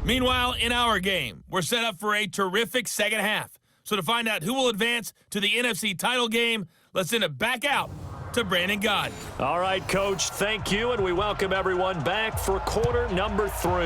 Meanwhile, in our game, we're set up for a terrific second half. So to find out who will advance to the NFC title game, let's send it back out to Brandon Gaudin. All right, Coach, thank you, and we welcome everyone back for quarter number 3.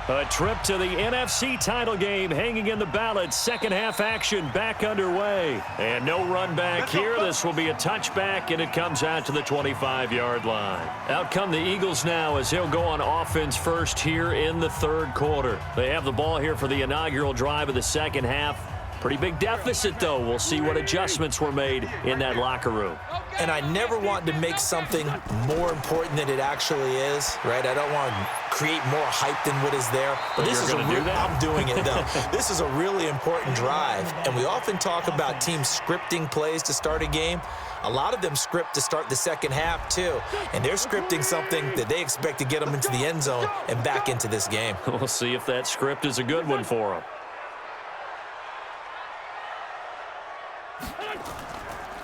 A trip to the NFC title game hanging in the balance. Second half action back underway. And no run back here. This will be a touchback, and it comes out to the 25-yard line. Out come the Eagles now as he'll go on offense first here in the 3rd quarter. They have the ball here for the inaugural drive of the second half. Pretty big deficit, though. We'll see what adjustments were made in that locker room. And I never want to make something more important than it actually is, right? I don't want to create more hype than what is there. But this is I'm doing it, though. This is a really important drive. And we often talk about teams scripting plays to start a game. A lot of them script to start the second half, too. And they're scripting something that they expect to get them into the end zone and back into this game. We'll see if that script is a good one for them.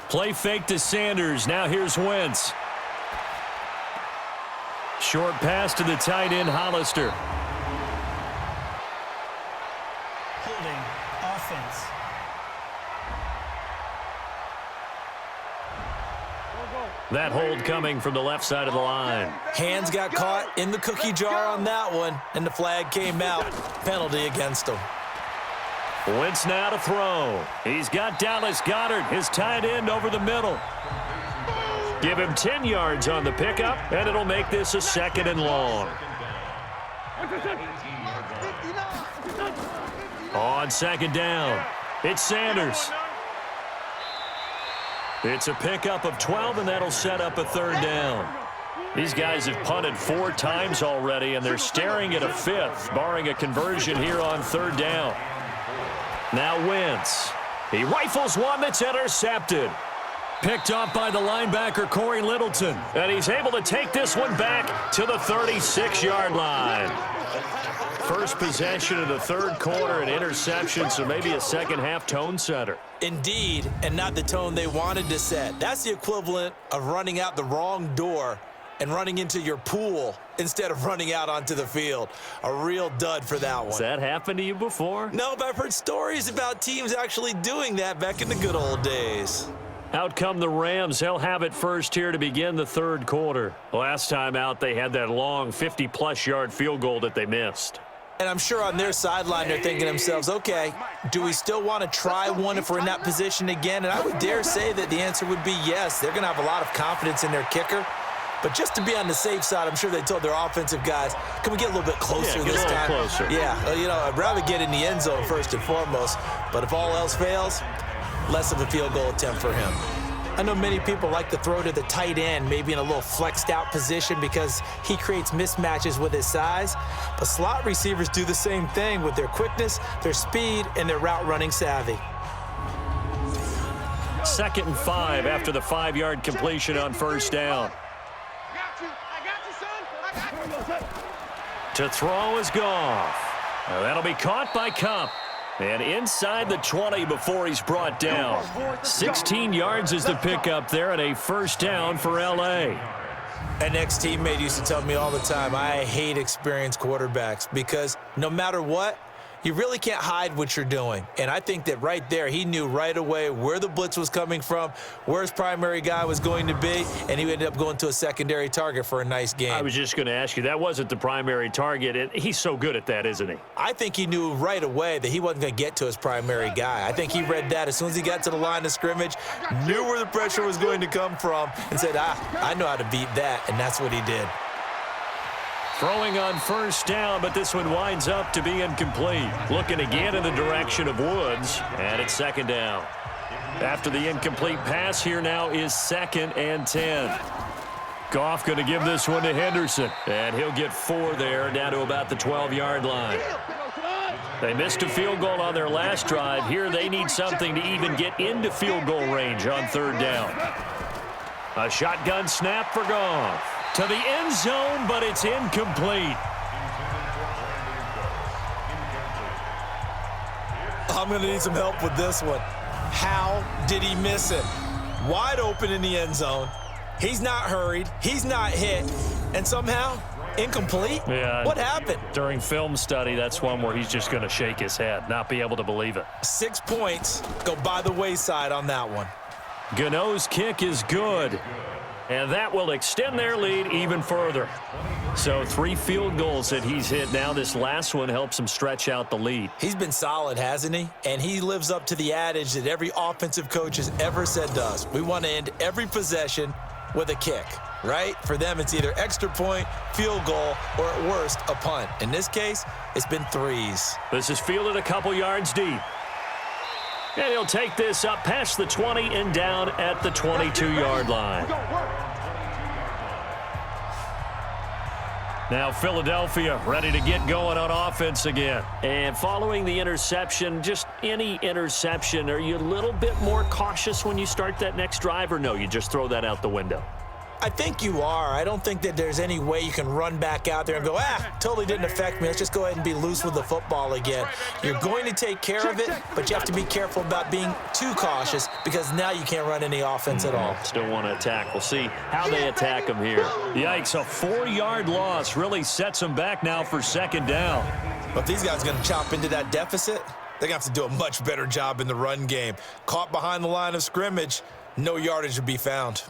Play fake to Sanders. Now here's Wentz. Short pass to the tight end, Hollister. Holding offense. That hold coming from the left side of the line. Hands got caught in the cookie jar on that one, and the flag came out. Penalty against him. Wentz now to throw. He's got Dallas Goedert, his tight end, over the middle. Give him 10 yards on the pickup, and it'll make this a 2nd and long. On 2nd down, it's Sanders. It's a pickup of 12, and that'll set up a 3rd down. These guys have punted 4 times already, and they're staring at a 5th, barring a conversion here on 3rd down. Now Wentz. He rifles one that's intercepted. Picked up by the linebacker, Corey Littleton. And he's able to take this one back to the 36-yard line. First possession of the 3rd quarter, an interception, so maybe a second-half tone setter. Indeed, and not the tone they wanted to set. That's the equivalent of running out the wrong door and running into your pool instead of running out onto the field. A real dud for that one. Has that happened to you before? No, but I've heard stories about teams actually doing that back in the good old days. Out come the Rams. They'll have it first here to begin the 3rd quarter. Last time out, they had that long 50-plus yard field goal that they missed. And I'm sure on their sideline they're thinking to themselves, okay, do we still want to try one if we're in that position again? And I would dare say that the answer would be yes. They're going to have a lot of confidence in their kicker. But just to be on the safe side, I'm sure they told their offensive guys, can we get a little bit closer this time? Closer. Yeah, I'd rather get in the end zone first and foremost. But if all else fails, less of a field goal attempt for him. I know many people like to throw to the tight end, maybe in a little flexed out position because he creates mismatches with his size. But slot receivers do the same thing with their quickness, their speed, and their route running savvy. 2nd and 5 after the 5-yard completion on 1st down. To throw is Goff. That'll be caught by Kupp. And inside the 20 before he's brought down. 16 yards is the pickup there, and a 1st down for L.A. An ex-teammate used to tell me all the time, I hate experienced quarterbacks because no matter what, you really can't hide what you're doing. And I think that right there, he knew right away where the blitz was coming from, where his primary guy was going to be, and he ended up going to a secondary target for a nice game. I was just going to ask you, that wasn't the primary target, and he's so good at that, isn't he? I think he knew right away that he wasn't going to get to his primary guy. I think he read that as soon as he got to the line of scrimmage, knew where the pressure was going to come from, and said, I know how to beat that, and that's what he did. Throwing on 1st down, but this one winds up to be incomplete. Looking again in the direction of Woods, and it's 2nd down. After the incomplete pass, here now is 2nd and 10. Goff going to give this one to Henderson, and he'll get 4 there, down to about the 12-yard line. They missed a field goal on their last drive. Here they need something to even get into field goal range on 3rd down. A shotgun snap for Goff. To the end zone, but it's incomplete. I'm going to need some help with this one. How did he miss it? Wide open in the end zone. He's not hurried. He's not hit. And somehow, incomplete? Yeah. What happened? During film study, that's one where he's just going to shake his head, not be able to believe it. 6 points go by the wayside on that one. Gano's kick is good. And that will extend their lead even further. So 3 field goals that he's hit now. This last one helps him stretch out the lead. He's been solid, hasn't he? And he lives up to the adage that every offensive coach has ever said to us. We want to end every possession with a kick, right? For them, it's either extra point, field goal, or at worst, a punt. In this case, it's been 3s. This is fielded a couple yards deep. And he'll take this up past the 20 and down at the 22-yard line. Now Philadelphia ready to get going on offense again. And following the interception, just any interception, are you a little bit more cautious when you start that next drive, or no, you just throw that out the window? I think you are. I don't think that there's any way you can run back out there and go, totally didn't affect me. Let's just go ahead and be loose with the football again. You're going to take care of it, but you have to be careful about being too cautious because now you can't run any offense at all. Still want to attack. We'll see how they attack him here. Yikes, a 4-yard loss really sets them back now for 2nd down. But if these guys are going to chop into that deficit, they're going to have to do a much better job in the run game. Caught behind the line of scrimmage, no yardage to be found.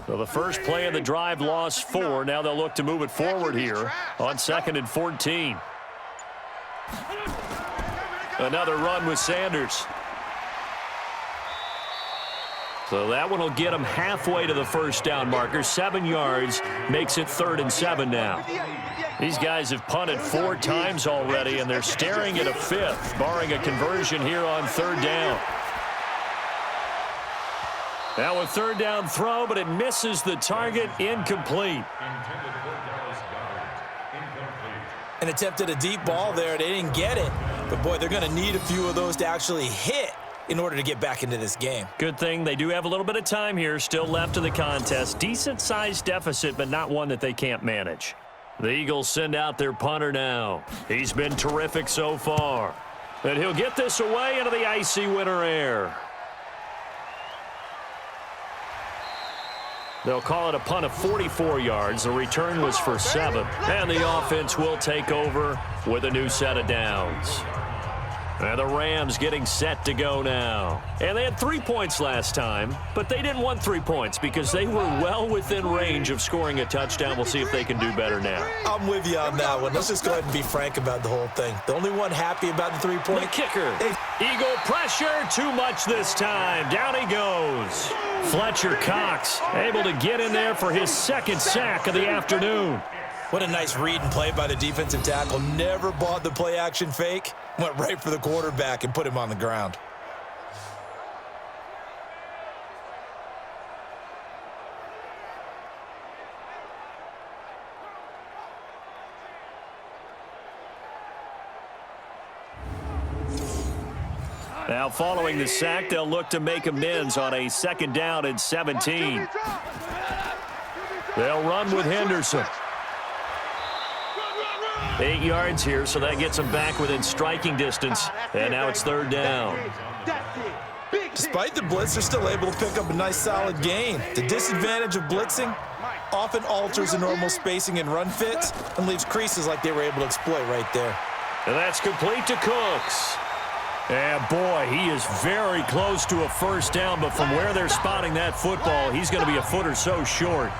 So the first play of the drive lost 4. Now they'll look to move it forward here on 2nd and 14. Another run with Sanders. So that one will get him halfway to the first down marker. 7 yards makes it 3rd and 7 now. These guys have punted 4 times already, and they're staring at a 5th, barring a conversion here on 3rd down. Now a 3rd down throw, but it misses the target. Incomplete. And attempted a deep ball there. They didn't get it. But, boy, they're going to need a few of those to actually hit in order to get back into this game. Good thing they do have a little bit of time here still left in the contest. Decent-sized deficit, but not one that they can't manage. The Eagles send out their punter now. He's been terrific so far. And he'll get this away into the icy winter air. They'll call it a punt of 44 yards. The return was for 7. And the offense will take over with a new set of downs. And the Rams getting set to go now. And they had 3 points last time, but they didn't want 3 points because they were well within range of scoring a touchdown. We'll see if they can do better now. I'm with you on that one. Let's just go ahead and be frank about the whole thing. The only one happy about the 3-point. The kicker. Eagle pressure, too much this time. Down he goes. Fletcher Cox able to get in there for his 2nd sack of the afternoon. What a nice read and play by the defensive tackle. Never bought the play-action fake. Went right for the quarterback and put him on the ground. Now following the sack, they'll look to make amends on a 2nd down and 17. They'll run with Henderson. 8 yards here, so that gets them back within striking distance. And now it's 3rd down. Despite the blitz, they're still able to pick up a nice solid gain. The disadvantage of blitzing often alters the normal spacing and run fits and leaves creases like they were able to exploit right there. And that's complete to Cooks. And boy, he is very close to a 1st down, but from where they're spotting that football, he's going to be a foot or so short.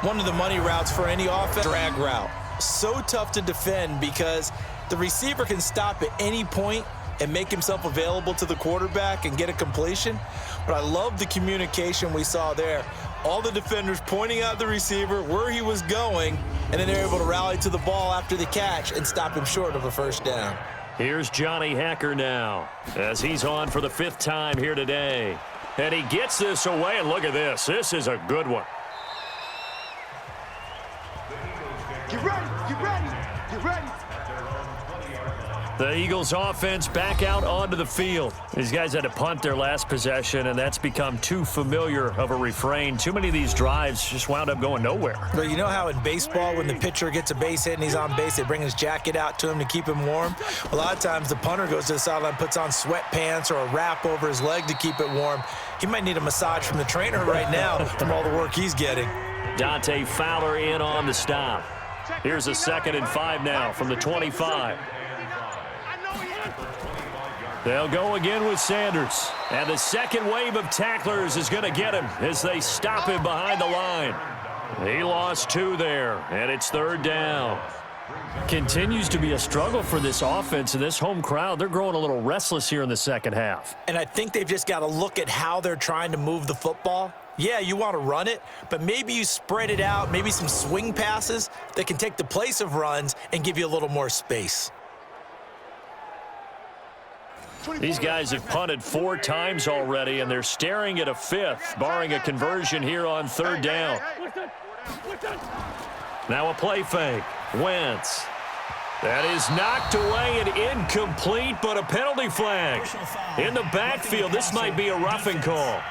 One of the money routes for any offense, drag route. So tough to defend because the receiver can stop at any point and make himself available to the quarterback and get a completion. But I love the communication we saw there. All the defenders pointing out the receiver, where he was going, and then they're able to rally to the ball after the catch and stop him short of a 1st down. Here's Johnny Hacker now as he's on for the 5th time here today. And he gets this away, and look at this. This is a good one. Get ready, get ready, get ready. The Eagles offense back out onto the field. These guys had to punt their last possession, and that's become too familiar of a refrain. Too many of these drives just wound up going nowhere. But you know how in baseball, when the pitcher gets a base hit and he's on base, they bring his jacket out to him to keep him warm? A lot of times the punter goes to the sideline, puts on sweatpants or a wrap over his leg to keep it warm. He might need a massage from the trainer right now from all the work he's getting. Dante Fowler in on the stop. Here's a 2nd and 5 now from the 25. They'll go again with Sanders. And the second wave of tacklers is going to get him as they stop him behind the line. He lost 2 there, and it's 3rd down. Continues to be a struggle for this offense and this home crowd. They're growing a little restless here in the 2nd half. And I think they've just got to look at how they're trying to move the football. Yeah, you want to run it, but maybe you spread it out, maybe some swing passes that can take the place of runs and give you a little more space. These guys have punted 4 times already, and they're staring at a 5th, barring a conversion here on 3rd down. Now a play fake. Wentz. That is knocked away and incomplete, but a penalty flag. In the backfield, this might be a roughing call.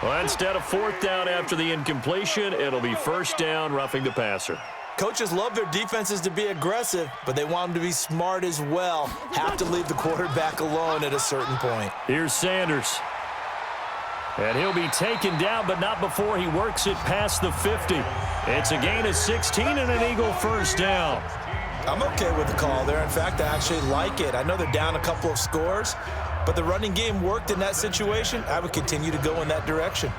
Well, instead of 4th down after the incompletion, it'll be 1st down, roughing the passer. Coaches love their defenses to be aggressive, but they want them to be smart as well. Have to leave the quarterback alone at a certain point. Here's Sanders. And he'll be taken down, but not before he works it past the 50. It's a gain of 16 and an Eagle 1st down. I'm okay with the call there. In fact, I actually like it. I know they're down a couple of scores, but the running game worked in that situation. I would continue to go in that direction.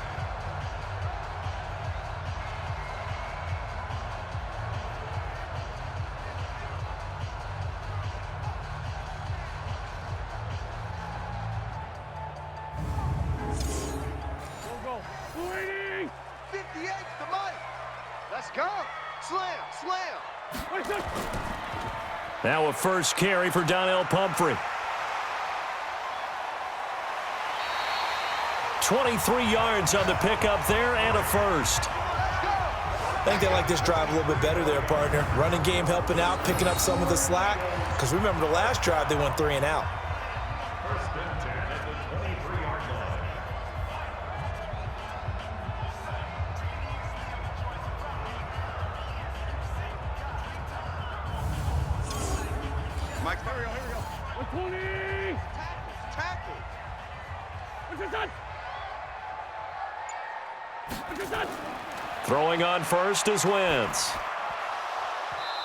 slam. Now a first carry for Donnell Pumphrey. 23 yards on the pickup there and a first. I think they like this drive a little bit better there, partner. Running game helping out, picking up some of the slack. Because remember the last drive, they went 3 and out. Mike, here we go. 120. Tackle. What's your son? What's your son? Throwing on first is Wentz.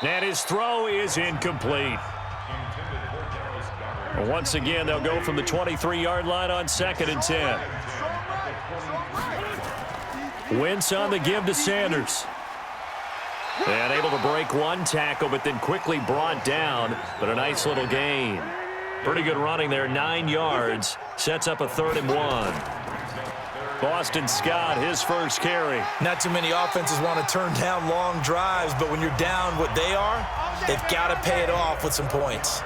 And his throw is incomplete. Once again, they'll go from the 23-yard line on 2nd and 10. Wentz on the give to Sanders. And able to break one tackle, but then quickly brought down. But a nice little gain. Pretty good running there, 9 yards. Sets up a 3rd and 1. Boston Scott, his first carry. Not too many offenses want to turn down long drives, but when you're down what they are, they've got to pay it off with some points.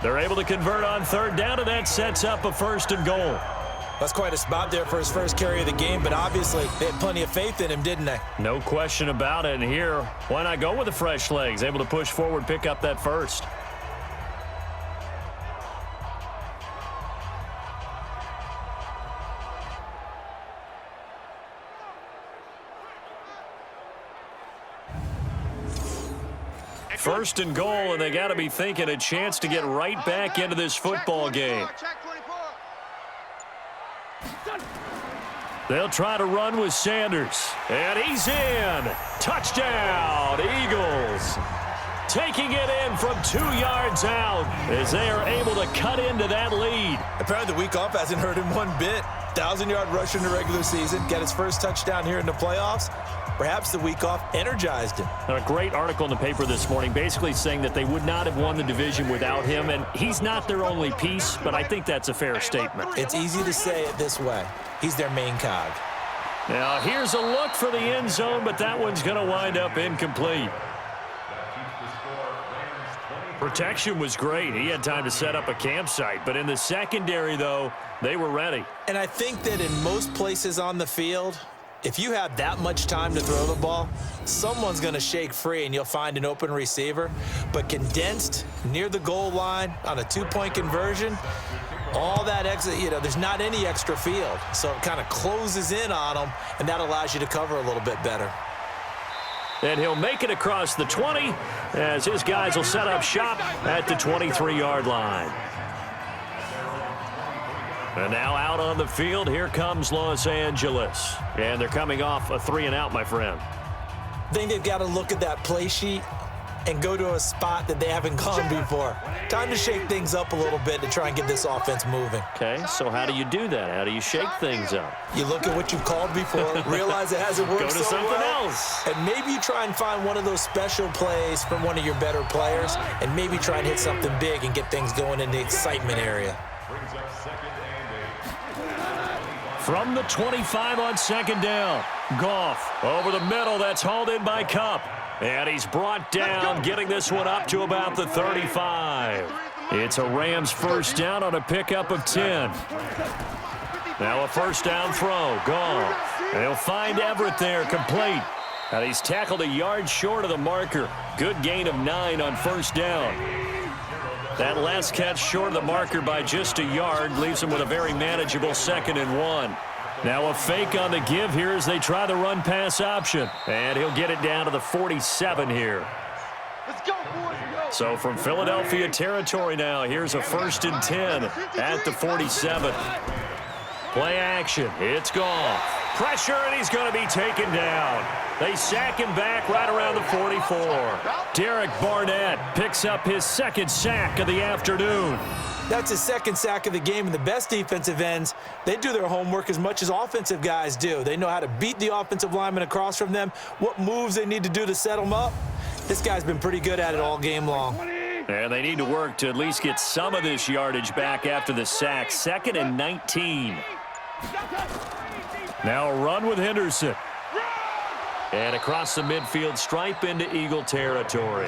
They're able to convert on 3rd down, and that sets up a 1st and goal. That's quite a spot there for his first carry of the game, but obviously they had plenty of faith in him, didn't they? No question about it. And here, why not go with the fresh legs? Able to push forward, pick up that first. First and goal, and they got to be thinking a chance to get right back into this football game. They'll try to run with Sanders, and he's in. Touchdown, Eagles. Taking it in from 2 yards out as they are able to cut into that lead. Apparently the week off hasn't hurt him one bit. 1,000-yard rusher in the regular season, got his first touchdown here in the playoffs. Perhaps the week off energized him. A great article in the paper this morning basically saying that they would not have won the division without him, and he's not their only piece, but I think that's a fair statement. It's easy to say it this way. He's their main cog. Now here's a look for the end zone, but that one's going to wind up incomplete. Protection was great. He had time to set up a campsite, but in the secondary, though, they were ready. And I think that in most places on the field, if you have that much time to throw the ball, someone's going to shake free and you'll find an open receiver. But condensed near the goal line on a 2-point conversion, all that extra, there's not any extra field. So it kind of closes in on them, and that allows you to cover a little bit better. And he'll make it across the 20 as his guys will set up shop at the 23-yard line. And now out on the field, here comes Los Angeles. And they're coming off a 3-and-out, my friend. I think they've got to look at that play sheet and go to a spot that they haven't gone before. Time to shake things up a little bit to try and get this offense moving. Okay, so how do you do that? How do you shake things up? You look at what you've called before, realize it hasn't worked Go to so something well, else. and maybe you try and find one of those special plays from one of your better players, and maybe try and hit something big and get things going in the excitement area. From the 25 on 2nd down. Goff over the middle. That's hauled in by Kupp. And he's brought down, getting this one up to about the 35. It's a Rams first down on a pickup of 10. Now a first down throw. Goff. And he'll find Everett there, complete. And he's tackled a yard short of the marker. Good gain of 9 on first down. That last catch short of the marker by just a yard leaves him with a very manageable 2nd and 1. Now a fake on the give here as they try the run-pass option. And he'll get it down to the 47 here. Let's go, boys. So from Philadelphia territory now, here's a 1st and 10 at the 47. Play action. It's Goff. Pressure, and he's going to be taken down. They sack him back right around the 44. Derek Barnett picks up his 2nd sack of the afternoon. That's his 2nd sack of the game, and the best defensive ends, they do their homework as much as offensive guys do. They know how to beat the offensive lineman across from them, what moves they need to do to set them up. This guy's been pretty good at it all game long. And they need to work to at least get some of this yardage back after the sack. 2nd and 19. Now a run with Henderson. And across the midfield stripe into Eagle territory.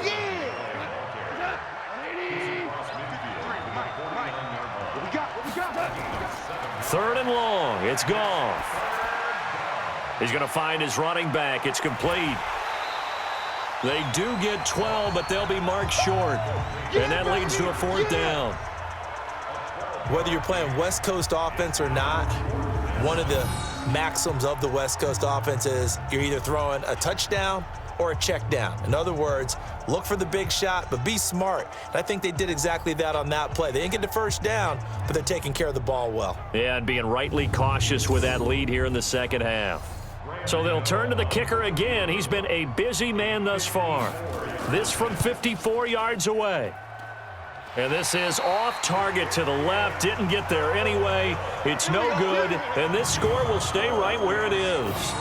Third and long. It's Goff. He's going to find his running back. It's complete. They do get 12, but they'll be marked short. And that leads to a fourth down. Whether you're playing West Coast offense or not, one of the maxims of the West Coast offense is you're either throwing a touchdown or a check down. In other words, look for the big shot, but be smart. And I think they did exactly that on that play. They didn't get the first down, but they're taking care of the ball well. Yeah, and being rightly cautious with that lead here in the second half. So they'll turn to the kicker again. He's been a busy man thus far. This from 54 yards away. And this is off target to the left. Didn't get there anyway. It's no good, and this score will stay right where it is.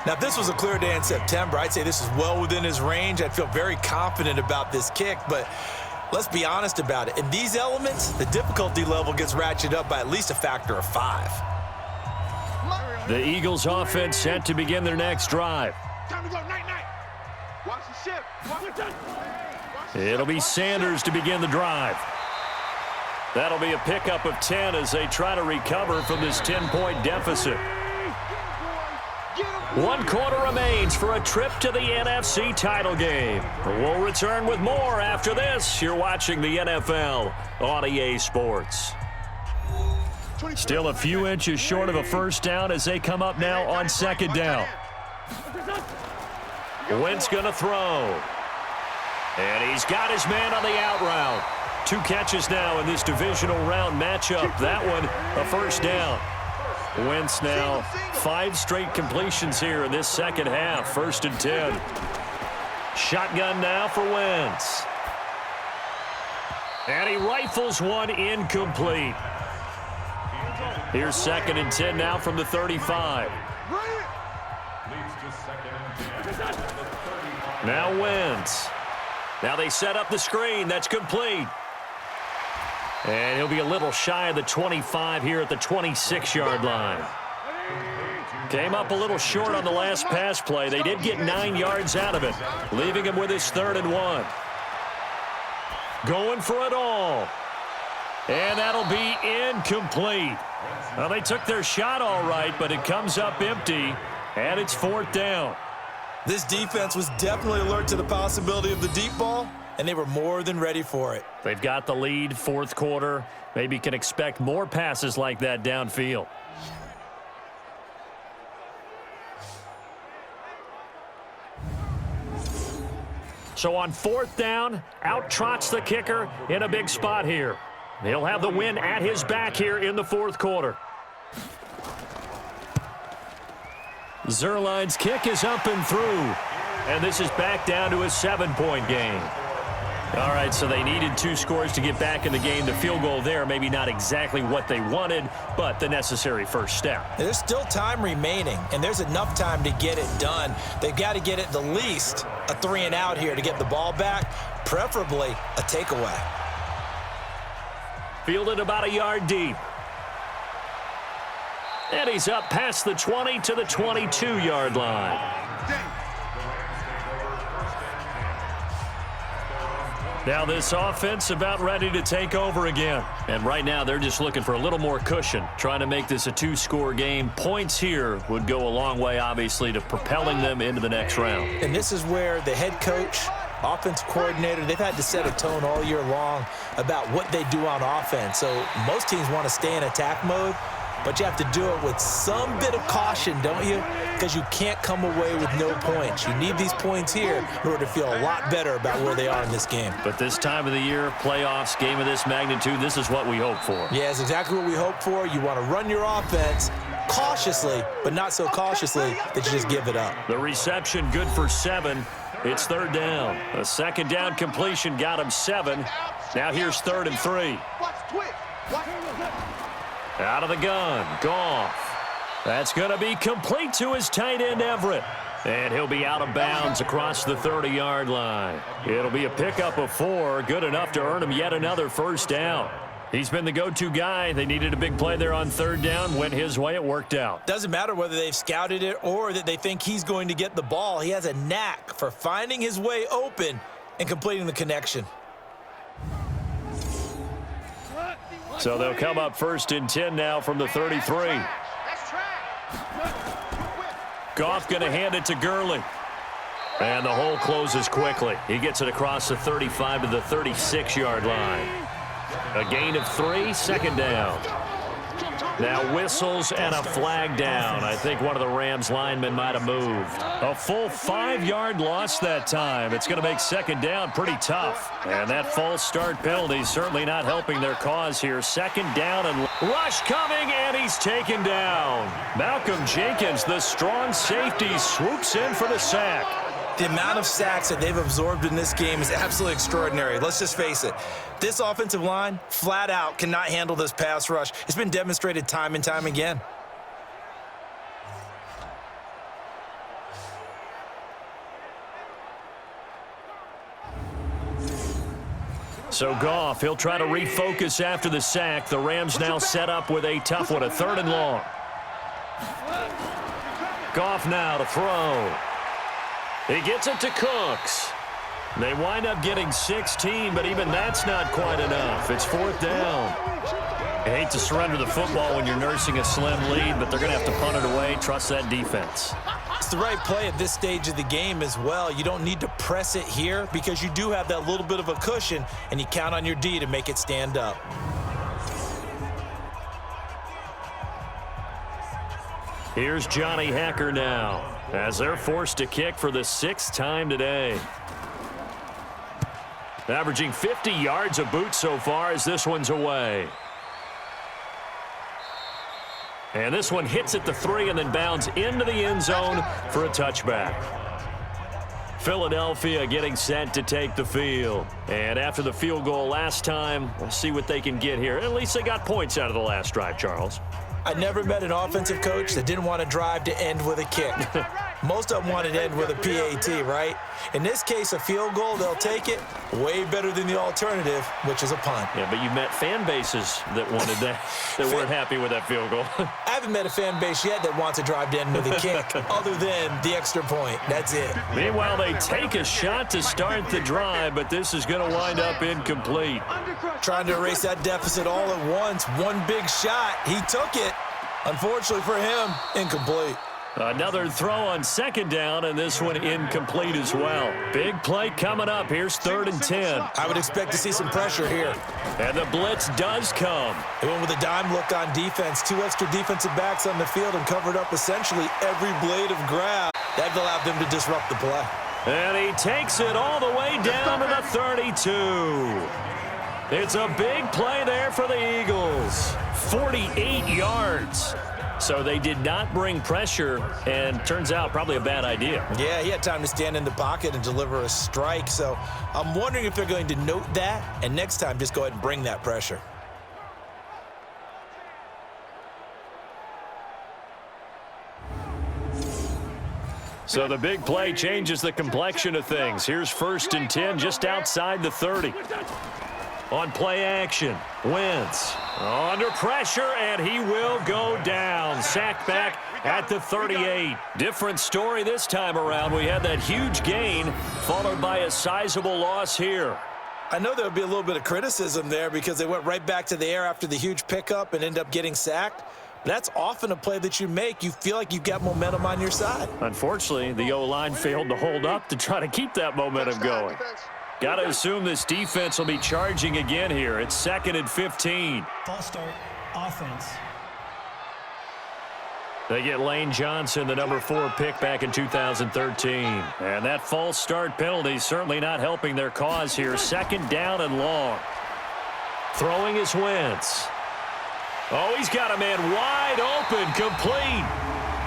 Now, if this was a clear day in September, I'd say this is well within his range. I'd feel very confident about this kick, but let's be honest about it. In these elements, the difficulty level gets ratcheted up by at least a factor of 5. The Eagles offense set to begin their next drive. Time to go, night-night. Watch the ship. Watch the It'll be Sanders to begin the drive. That'll be a pickup of 10 as they try to recover from this 10-point deficit. 1 quarter remains for a trip to the NFC title game. We'll return with more after this. You're watching the NFL on EA Sports. Still a few inches short of a first down as they come up now on second down. Wentz going to throw. And he's got his man on the out route. 2 catches now in this divisional round matchup. That one a first down. Wentz now 5 straight completions here in this second half. 1st and 10. Shotgun now for Wentz. And he rifles one incomplete. Here's 2nd and 10 now from the 35. Now Wentz. Now they set up the screen. That's complete. And he'll be a little shy of the 25 here at the 26-yard line. Came up a little short on the last pass play. They did get 9 yards out of it, leaving him with his 3rd and 1. Going for it all. And that'll be incomplete. Well, they took their shot all right, but it comes up empty, and it's 4th down. This defense was definitely alert to the possibility of the deep ball, and they were more than ready for it. They've got the lead, 4th quarter. Maybe can expect more passes like that downfield. So on 4th down, out trots the kicker in a big spot here. He'll have the win at his back here in the 4th quarter. Zerline's kick is up and through. And this is back down to a 7-point game. All right, so they needed 2 scores to get back in the game. The field goal there, maybe not exactly what they wanted, but the necessary first step. There's still time remaining, and there's enough time to get it done. They've got to get at the least a 3 and out here to get the ball back, preferably a takeaway. Fielded about a yard deep. And he's up past the 20 to the 22-yard line. Now this offense about ready to take over again. And right now they're just looking for a little more cushion, trying to make this a 2-score game. Points here would go a long way, obviously, to propelling them into the next round. And this is where the head coach, offensive coordinator, they've had to set a tone all year long about what they do on offense. So most teams want to stay in attack mode, but you have to do it with some bit of caution, don't you? Because you can't come away with no points. You need these points here in order to feel a lot better about where they are in this game. But this time of the year, playoffs, game of this magnitude, this is what we hope for. Yeah, it's exactly what we hope for. You want to run your offense cautiously, but not so cautiously that you just give it up. The reception good for 7. It's 3rd down. A 2nd down completion got him 7. Now here's 3rd and 3. Out of the gun, Goff. That's going to be complete to his tight end, Everett. And he'll be out of bounds across the 30-yard line. It'll be a pickup of 4, good enough to earn him yet another first down. He's been the go-to guy. They needed a big play there on third down. Went his way. It worked out. Doesn't matter whether they've scouted it or that they think he's going to get the ball. He has a knack for finding his way open and completing the connection. So they'll come up 1st and 10 now from the 33. Goff going to hand it to Gurley. And the hole closes quickly. He gets it across the 35 to the 36-yard line. A gain of 3, 2nd down. Now whistles and a flag down. I think one of the Rams linemen might have moved. A full 5-yard loss that time. It's going to make 2nd down pretty tough. And that false start penalty is certainly not helping their cause here. 2nd down and rush coming, and he's taken down. Malcolm Jenkins, the strong safety, swoops in for the sack. The amount of sacks that they've absorbed in this game is absolutely extraordinary. Let's just face it. This offensive line, flat out, cannot handle this pass rush. It's been demonstrated time and time again. So Goff, he'll try to refocus after the sack. The Rams now set up with a tough one, a 3rd and long. Goff now to throw. He gets it to Cooks. They wind up getting 16, but even that's not quite enough. It's 4th down. I hate to surrender the football when you're nursing a slim lead, but they're going to have to punt it away. Trust that defense. It's the right play at this stage of the game as well. You don't need to press it here because you do have that little bit of a cushion, and you count on your D to make it stand up. Here's Johnny Hacker now as they're forced to kick for the 6th time today. Averaging 50 yards a boot so far as this one's away. And this one hits at the 3 and then bounds into the end zone for a touchback. Philadelphia getting set to take the field. And after the field goal last time, we'll see what they can get here. At least they got points out of the last drive, Charles. I never met an offensive coach that didn't want to drive to end with a kick. Most of them wanted to end with a PAT, right? In this case, a field goal, they'll take it. Way better than the alternative, which is a punt. Yeah, but you met fan bases that wanted that, that weren't happy with that field goal. I haven't met a fan base yet that wants to drive to end with a kick, other than the extra point. That's it. Meanwhile, they take a shot to start the drive, but this is going to wind up incomplete. Trying to erase that deficit all at once. One big shot. He took it. Unfortunately for him, incomplete. Another throw on 2nd down, and this one incomplete as well. Big play coming up. Here's 3rd and 10. I would expect to see some pressure here. And the blitz does come. They went with a dime look on defense. 2 extra defensive backs on the field and covered up essentially every blade of grass. That allowed them to disrupt the play. And he takes it all the way down to the 32. It's a big play there for the Eagles. 48 yards. So they did not bring pressure, and turns out probably a bad idea. Yeah, he had time to stand in the pocket and deliver a strike. So I'm wondering if they're going to note that, and next time just go ahead and bring that pressure. So the big play changes the complexion of things. Here's 1st and 10 just outside the 30. On play action, Wentz under pressure, and he will go down. Sacked back at the 38. Different story this time around. We had that huge gain followed by a sizable loss here. I know there'll be a little bit of criticism there because they went right back to the air after the huge pickup and end up getting sacked. That's often a play that you make. You feel like you've got momentum on your side. Unfortunately, the O-line failed to hold up to try to keep that momentum going. Got to assume this defense will be charging again here. It's 2nd and 15. False start, offense. They get Lane Johnson, the number 4 pick back in 2013. And that false start penalty certainly not helping their cause here. 2nd down and long. Throwing is Wentz. Oh, he's got a man wide open, complete.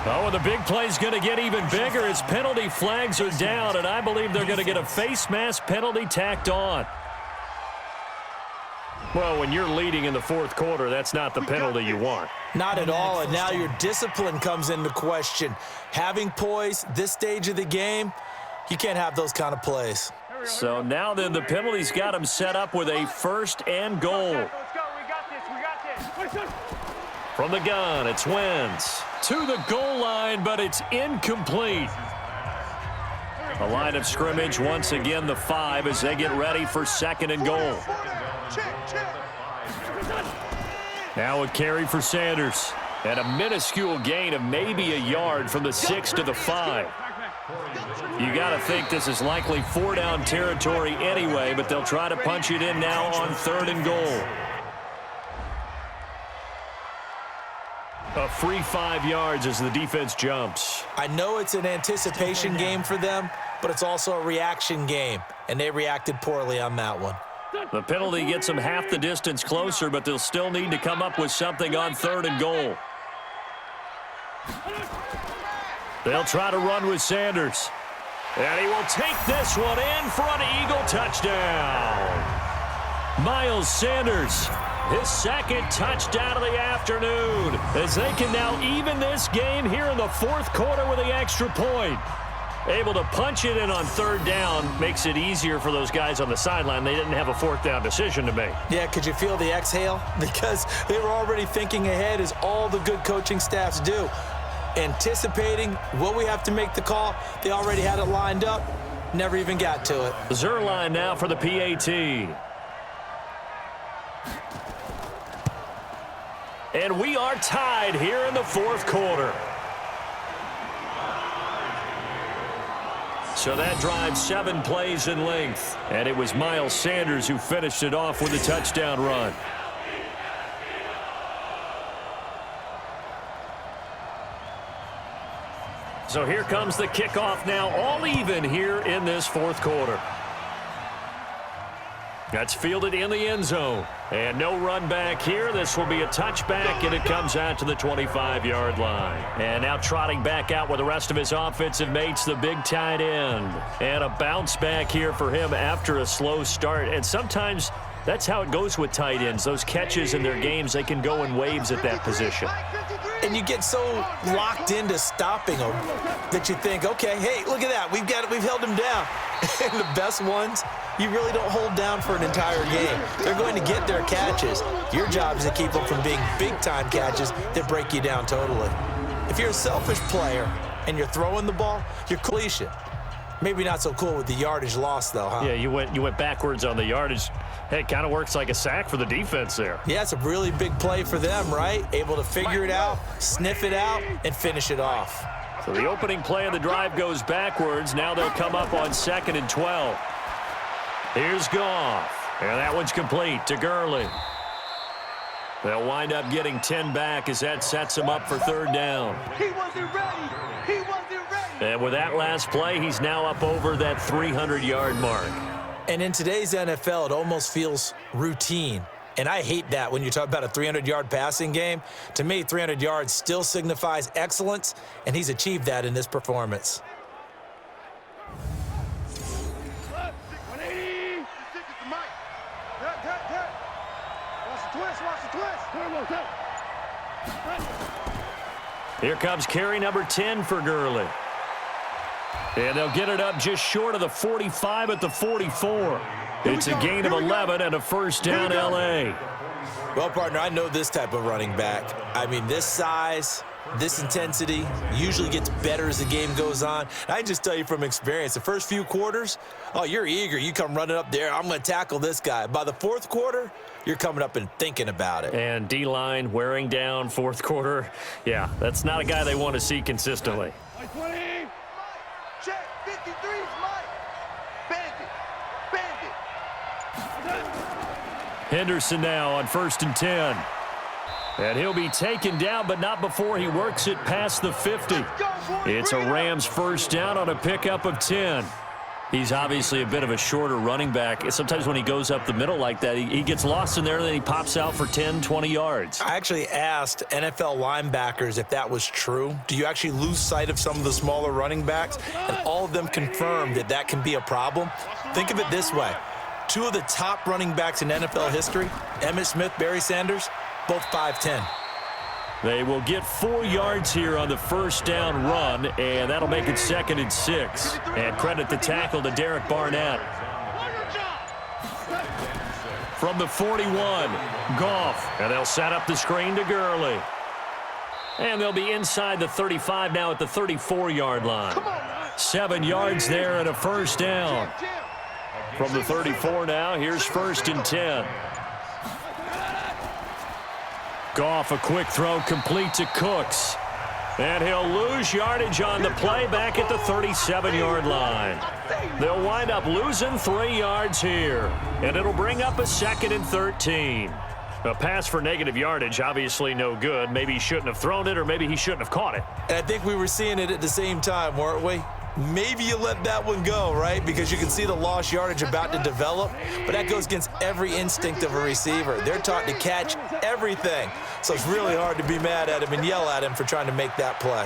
Oh, and the big play's going to get even bigger as penalty flags are down, and I believe they're going to get a face mask penalty tacked on. Well, when you're leading in the 4th quarter, that's not the penalty you want. Not at all, and now your discipline comes into question. Having poise this stage of the game, you can't have those kind of plays. So now then the penalty's got him set up with a 1st and goal. From the gun, it's Wentz. To the goal line, but it's incomplete. A line of scrimmage, once again the 5 as they get ready for 2nd and goal. Now a carry for Sanders. And a minuscule gain of maybe a yard from the 6 to the 5. You got to think this is likely 4-down territory anyway, but they'll try to punch it in now on 3rd and goal. A free 5 yards as the defense jumps. I know it's an anticipation game for them, but it's also a reaction game, and they reacted poorly on that one. The penalty gets them half the distance closer, but they'll still need to come up with something on 3rd and goal. They'll try to run with Sanders. And he will take this one in for an Eagle touchdown. Miles Sanders, his 2nd touchdown of the afternoon, as they can now even this game here in the 4th quarter with the extra point. Able to punch it in on 3rd down makes it easier for those guys on the sideline. They didn't have a 4th down decision to make. Yeah, could you feel the exhale? Because they were already thinking ahead, as all the good coaching staffs do. Anticipating what we have to make the call. They already had it lined up. Never even got to it. Zerline now for the PAT. And we are tied here in the 4th quarter. So that drives 7 plays in length. And it was Miles Sanders who finished it off with a touchdown run. So here comes the kickoff now, all even here in this 4th quarter. That's fielded in the end zone. And no run back here. This will be a touchback, and it comes out to the 25-yard line. And now trotting back out with the rest of his offensive mates, the big tight end. And a bounce back here for him after a slow start. And sometimes that's how it goes with tight ends. Those catches in their games, they can go in waves at that position. And you get so locked into stopping them that you think, okay, hey, look at that. We've held him down. And the best ones, you really don't hold down for an entire game. They're going to get their catches. Your job is to keep them from being big-time catches that break you down totally. If you're a selfish player and you're throwing the ball, you're completion. Maybe not so cool with the yardage loss, though, huh? Yeah, you went backwards on the yardage. Hey, it kind of works like a sack for the defense there. Yeah, it's a really big play for them, right? Able to figure it out, sniff it out, and finish it off. So the opening play of the drive goes backwards. Now they'll come up on 2nd and 12. Here's Goff. And that one's complete to Gurley. They'll wind up getting 10 back as that sets them up for 3rd down. He wasn't ready. He wasn't ready. And with that last play, he's now up over that 300-yard mark. And in today's NFL, it almost feels routine. And I hate that when you talk about a 300-yard passing game. To me, 300 yards still signifies excellence, and he's achieved that in this performance. 180. Watch the twist. Here comes carry number 10 for Gurley. And they'll get it up just short of the 45 at the 44. It's a gain of 11 and a 1st down, L.A. Well, partner, I know this type of running back. I mean, this size, this intensity usually gets better as the game goes on. And I can just tell you from experience, the first few quarters, oh, you're eager. You come running up there, I'm going to tackle this guy. By the 4th quarter, you're coming up and thinking about it. And D-line wearing down 4th quarter. Yeah, that's not a guy they want to see consistently. 20. Check. 53 is Mike. Bandit. Henderson now on 1st and 10. And he'll be taken down, but not before he works it past the 50. It's a Rams 1st down on a pickup of 10. He's obviously a bit of a shorter running back. Sometimes when he goes up the middle like that, he gets lost in there, and then he pops out for 10, 20 yards. I actually asked NFL linebackers if that was true. Do you actually lose sight of some of the smaller running backs? And all of them confirmed that that can be a problem. Think of it this way. 2 of the top running backs in NFL history, Emmitt Smith, Barry Sanders, both 5'10". They will get 4 yards here on the 1st down run, and that'll make it 2nd and 6. And credit the tackle to Derek Barnett. From the 41, Goff. And they'll set up the screen to Gurley. And they'll be inside the 35 now at the 34-yard line. 7 yards there and a first down. From the 34 now, here's 1st and 10. Goff, a quick throw complete to Cooks. And he'll lose yardage on the play back at the 37-yard line. They'll wind up losing 3 yards here. And it'll bring up a 2nd and 13. A pass for negative yardage, obviously no good. Maybe he shouldn't have thrown it, or maybe he shouldn't have caught it. And I think we were seeing it at the same time, weren't we? Maybe you let that one go, right? Because you can see the lost yardage about to develop, but that goes against every instinct of a receiver. They're taught to catch everything. So it's really hard to be mad at him and yell at him for trying to make that play.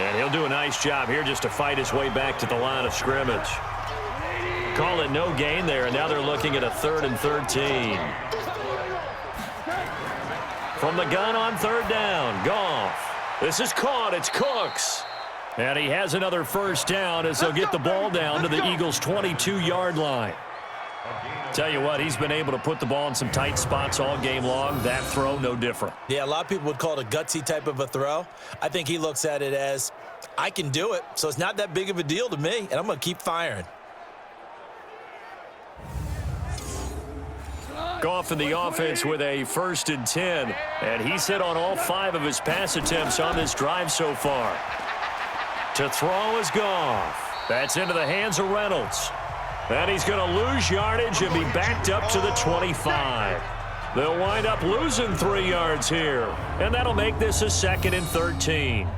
And he'll do a nice job here just to fight his way back to the line of scrimmage. Call it no gain there, and now they're looking at a 3rd and 13. From the gun on 3rd down, Goff. This is caught. It's Cooks. And he has another first down as they'll get the ball down to the Eagles' 22-yard line. Tell you what, he's been able to put the ball in some tight spots all game long. That throw, no different. Yeah, a lot of people would call it a gutsy type of a throw. I think he looks at it as, I can do it, so it's not that big of a deal to me, and I'm going to keep firing. Goff in the offense with a 1st and 10. And he's hit on all 5 of his pass attempts on this drive so far. To throw is Goff. That's into the hands of Reynolds. And he's going to lose yardage and be backed up to the 25. They'll wind up losing 3 yards here. And that'll make this a 2nd and 13.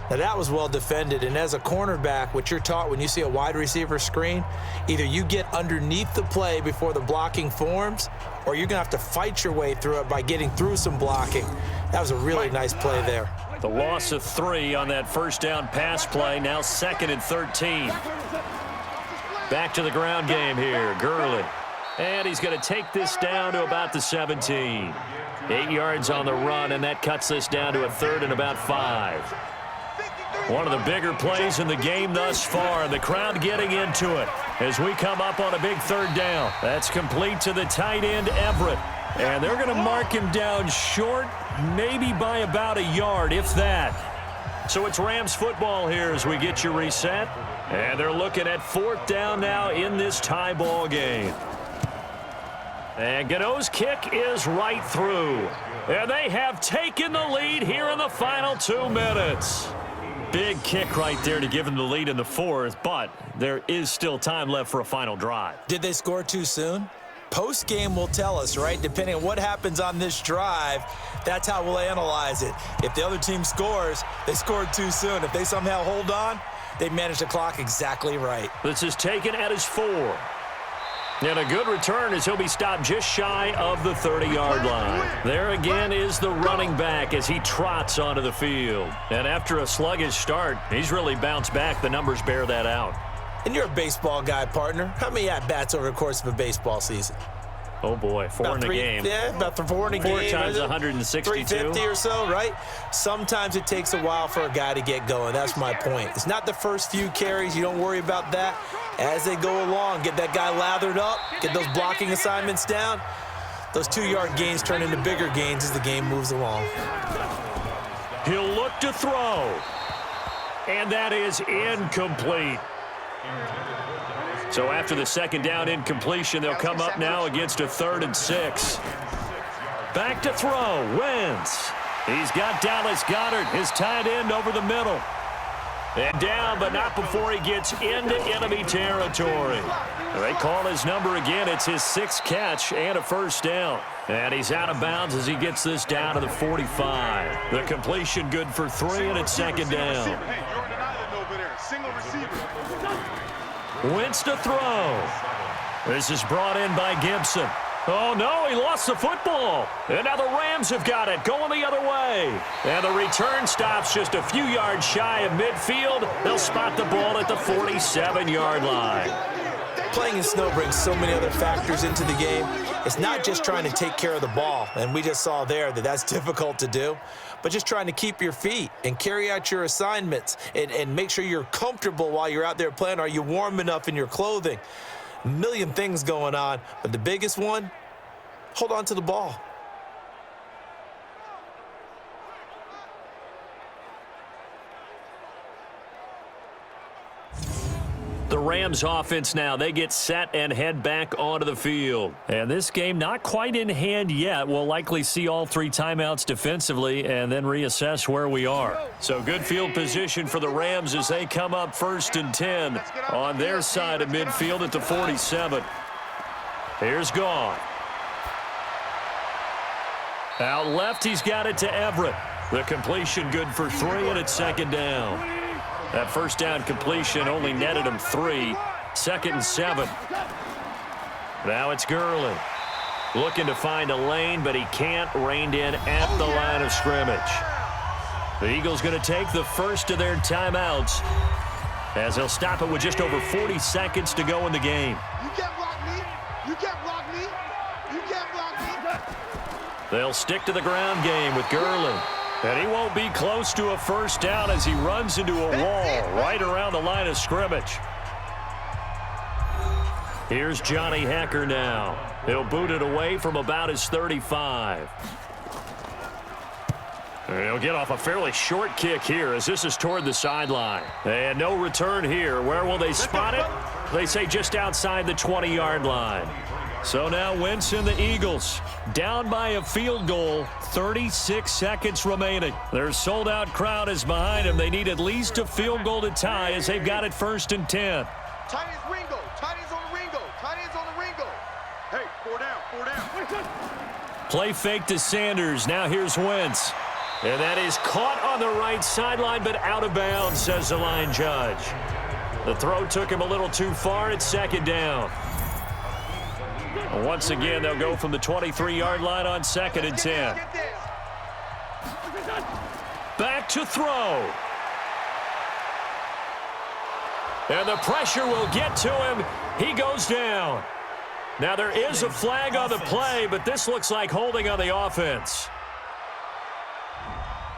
Now that was well defended, and as a cornerback, what you're taught when you see a wide receiver screen, either you get underneath the play before the blocking forms, or you're going to have to fight your way through it by getting through some blocking. That was a really nice play there. The loss of 3 on that first down pass play, now 2nd and 13. Back to the ground game here, Gurley. And he's going to take this down to about the 17. 8 yards on the run, and that cuts this down to a 3rd and about 5. One of the bigger plays in the game thus far, and the crowd getting into it as we come up on a big 3rd down. That's complete to the tight end, Everett. And they're going to mark him down short, maybe by about a yard, if that. So it's Rams football here as we get you reset. And they're looking at 4th down now in this tie ball game. And Gano's kick is right through. And they have taken the lead here in the final 2 minutes. Big kick right there to give them the lead in the 4th, but there is still time left for a final drive. Did they score too soon? Post-game will tell us, right? Depending on what happens on this drive, that's how we'll analyze it. If the other team scores, they scored too soon. If they somehow hold on, they managed the clock exactly right. This is taken at his 4. And a good return as he'll be stopped just shy of the 30-yard line. There again is the running back as he trots onto the field. And after a sluggish start, he's really bounced back. The numbers bear that out. And you're a baseball guy, partner. How many at-bats over the course of a baseball season? Oh, boy, 4 in a game. Yeah, about 4 in a game. 4 times 162. 350 or so, right? Sometimes it takes a while for a guy to get going. That's my point. It's not the first few carries. You don't worry about that. As they go along, get that guy lathered up, get those blocking assignments down. Those 2-yard gains turn into bigger gains as the game moves along. He'll look to throw. And that is incomplete. So after the 2nd down incompletion, they'll come up now against a 3rd and 6. Back to throw, Wentz. He's got Dallas Goedert, his tight end, over the middle. And down, but not before he gets into enemy territory. They call his number again. It's his 6th catch and a first down. And he's out of bounds as he gets this down to the 45. The completion good for 3, and it's 2nd down. Wentz to throw. This is brought in by Gibson. Oh, no, he lost the football. And now the Rams have got it, going the other way. And the return stops just a few yards shy of midfield. They'll spot the ball at the 47-yard line. Playing in snow brings so many other factors into the game. It's not just trying to take care of the ball, and we just saw there that that's difficult to do, but just trying to keep your feet and carry out your assignments and make sure you're comfortable while you're out there playing. Are you warm enough in your clothing? A million things going on, but the biggest one, hold on to the ball. The Rams offense now, they get set and head back onto the field. And this game not quite in hand yet. We'll likely see all 3 timeouts defensively and then reassess where we are. So good field position for the Rams as they come up 1st and 10 on their side of midfield at the 47. Here's Gone. Out left, he's got it to Everett. The completion good for 3, and it's 2nd down. That first down completion only netted him 3. 2nd and 7. Now it's Gurley. Looking to find a lane, but he can't. Reined in at the line of scrimmage. The Eagles going to take the first of their timeouts as they'll stop it with just over 40 seconds to go in the game. You can't block me. You can't block me. You can't block me. They'll stick to the ground game with Gurley. And he won't be close to a first down as he runs into a wall right around the line of scrimmage. Here's Johnny Hecker now. He'll boot it away from about his 35. He'll get off a fairly short kick here as this is toward the sideline. And no return here. Where will they spot it? They say just outside the 20-yard line. So now Wentz and the Eagles down by a field goal, 36 seconds remaining. Their sold-out crowd is behind them. They need at least a field goal to tie as they've got it 1st and 10. Tight ends Ringo. Tight ends on the Ringo. Tight ends on the Ringo. Hey, 4 down, 4 down. Play fake to Sanders. Now here's Wentz. And that is caught on the right sideline, but out of bounds, says the line judge. The throw took him a little too far. It's 2nd down. Once again, they'll go from the 23-yard line on 2nd and 10. Back to throw. And the pressure will get to him. He goes down. Now there is a flag on the play, but this looks like holding on the offense.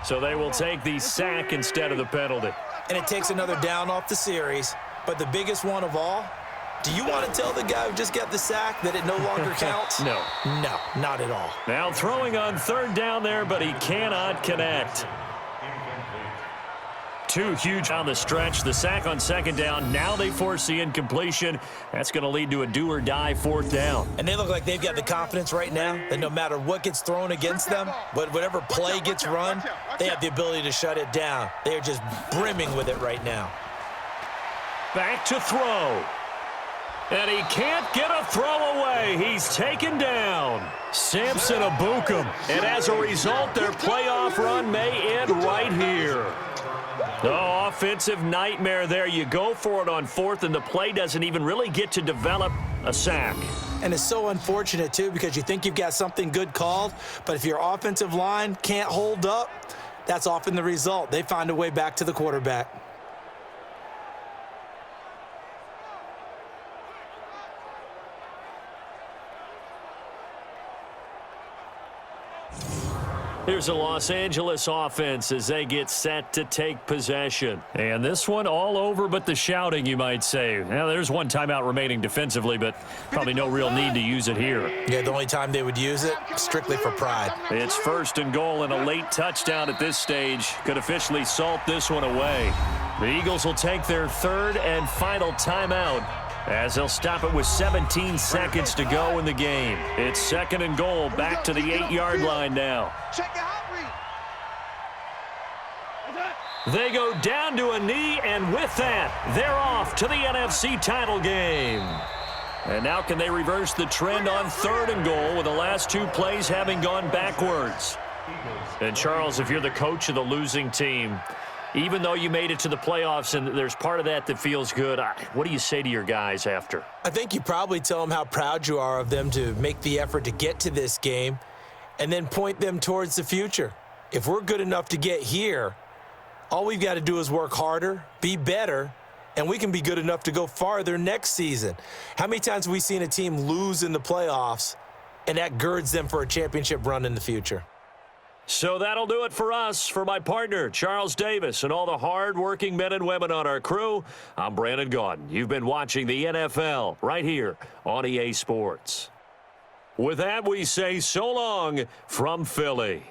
So they will take the sack instead of the penalty. And it takes another down off the series. But the biggest one of all, do you want to tell the guy who just got the sack that it no longer counts? No. No, not at all. Now throwing on 3rd down there, but he cannot connect. 2 huge on the stretch. The sack on 2nd down. Now they force the incompletion. That's going to lead to a do-or-die 4th down. And they look like they've got the confidence right now that no matter what gets thrown against them, but whatever play gets run, they have the ability to shut it down. They are just brimming with it right now. Back to throw. And he can't get a throw away. He's taken down. Samson Abukum. And as a result, their playoff run may end right here. Oh, offensive nightmare there. You go for it on 4th, and the play doesn't even really get to develop a sack. And it's so unfortunate, too, because you think you've got something good called, but if your offensive line can't hold up, that's often the result. They find a way back to the quarterback. Here's the Los Angeles offense as they get set to take possession. And this one all over but the shouting, you might say. Now, there's one timeout remaining defensively, but probably no real need to use it here. Yeah, the only time they would use it, strictly for pride. It's 1st and goal and a late touchdown at this stage. Could officially salt this one away. The Eagles will take their 3rd and final timeout as they'll stop it with 17 seconds to go in the game. It's 2nd and goal, back to the 8-yard line now. Check the hot read. They go down to a knee, and with that, they're off to the NFC title game. And now can they reverse the trend on 3rd and goal with the last 2 plays having gone backwards? And Charles, if you're the coach of the losing team, even though you made it to the playoffs and there's part of that that feels good, what do you say to your guys after? I think you probably tell them how proud you are of them to make the effort to get to this game and then point them towards the future. If we're good enough to get here, all we've got to do is work harder, be better, and we can be good enough to go farther next season. How many times have we seen a team lose in the playoffs and that girds them for a championship run in the future? So that'll do it for us. For my partner, Charles Davis, and all the hard-working men and women on our crew, I'm Brandon Gaudin. You've been watching the NFL right here on EA Sports. With that, we say so long from Philly.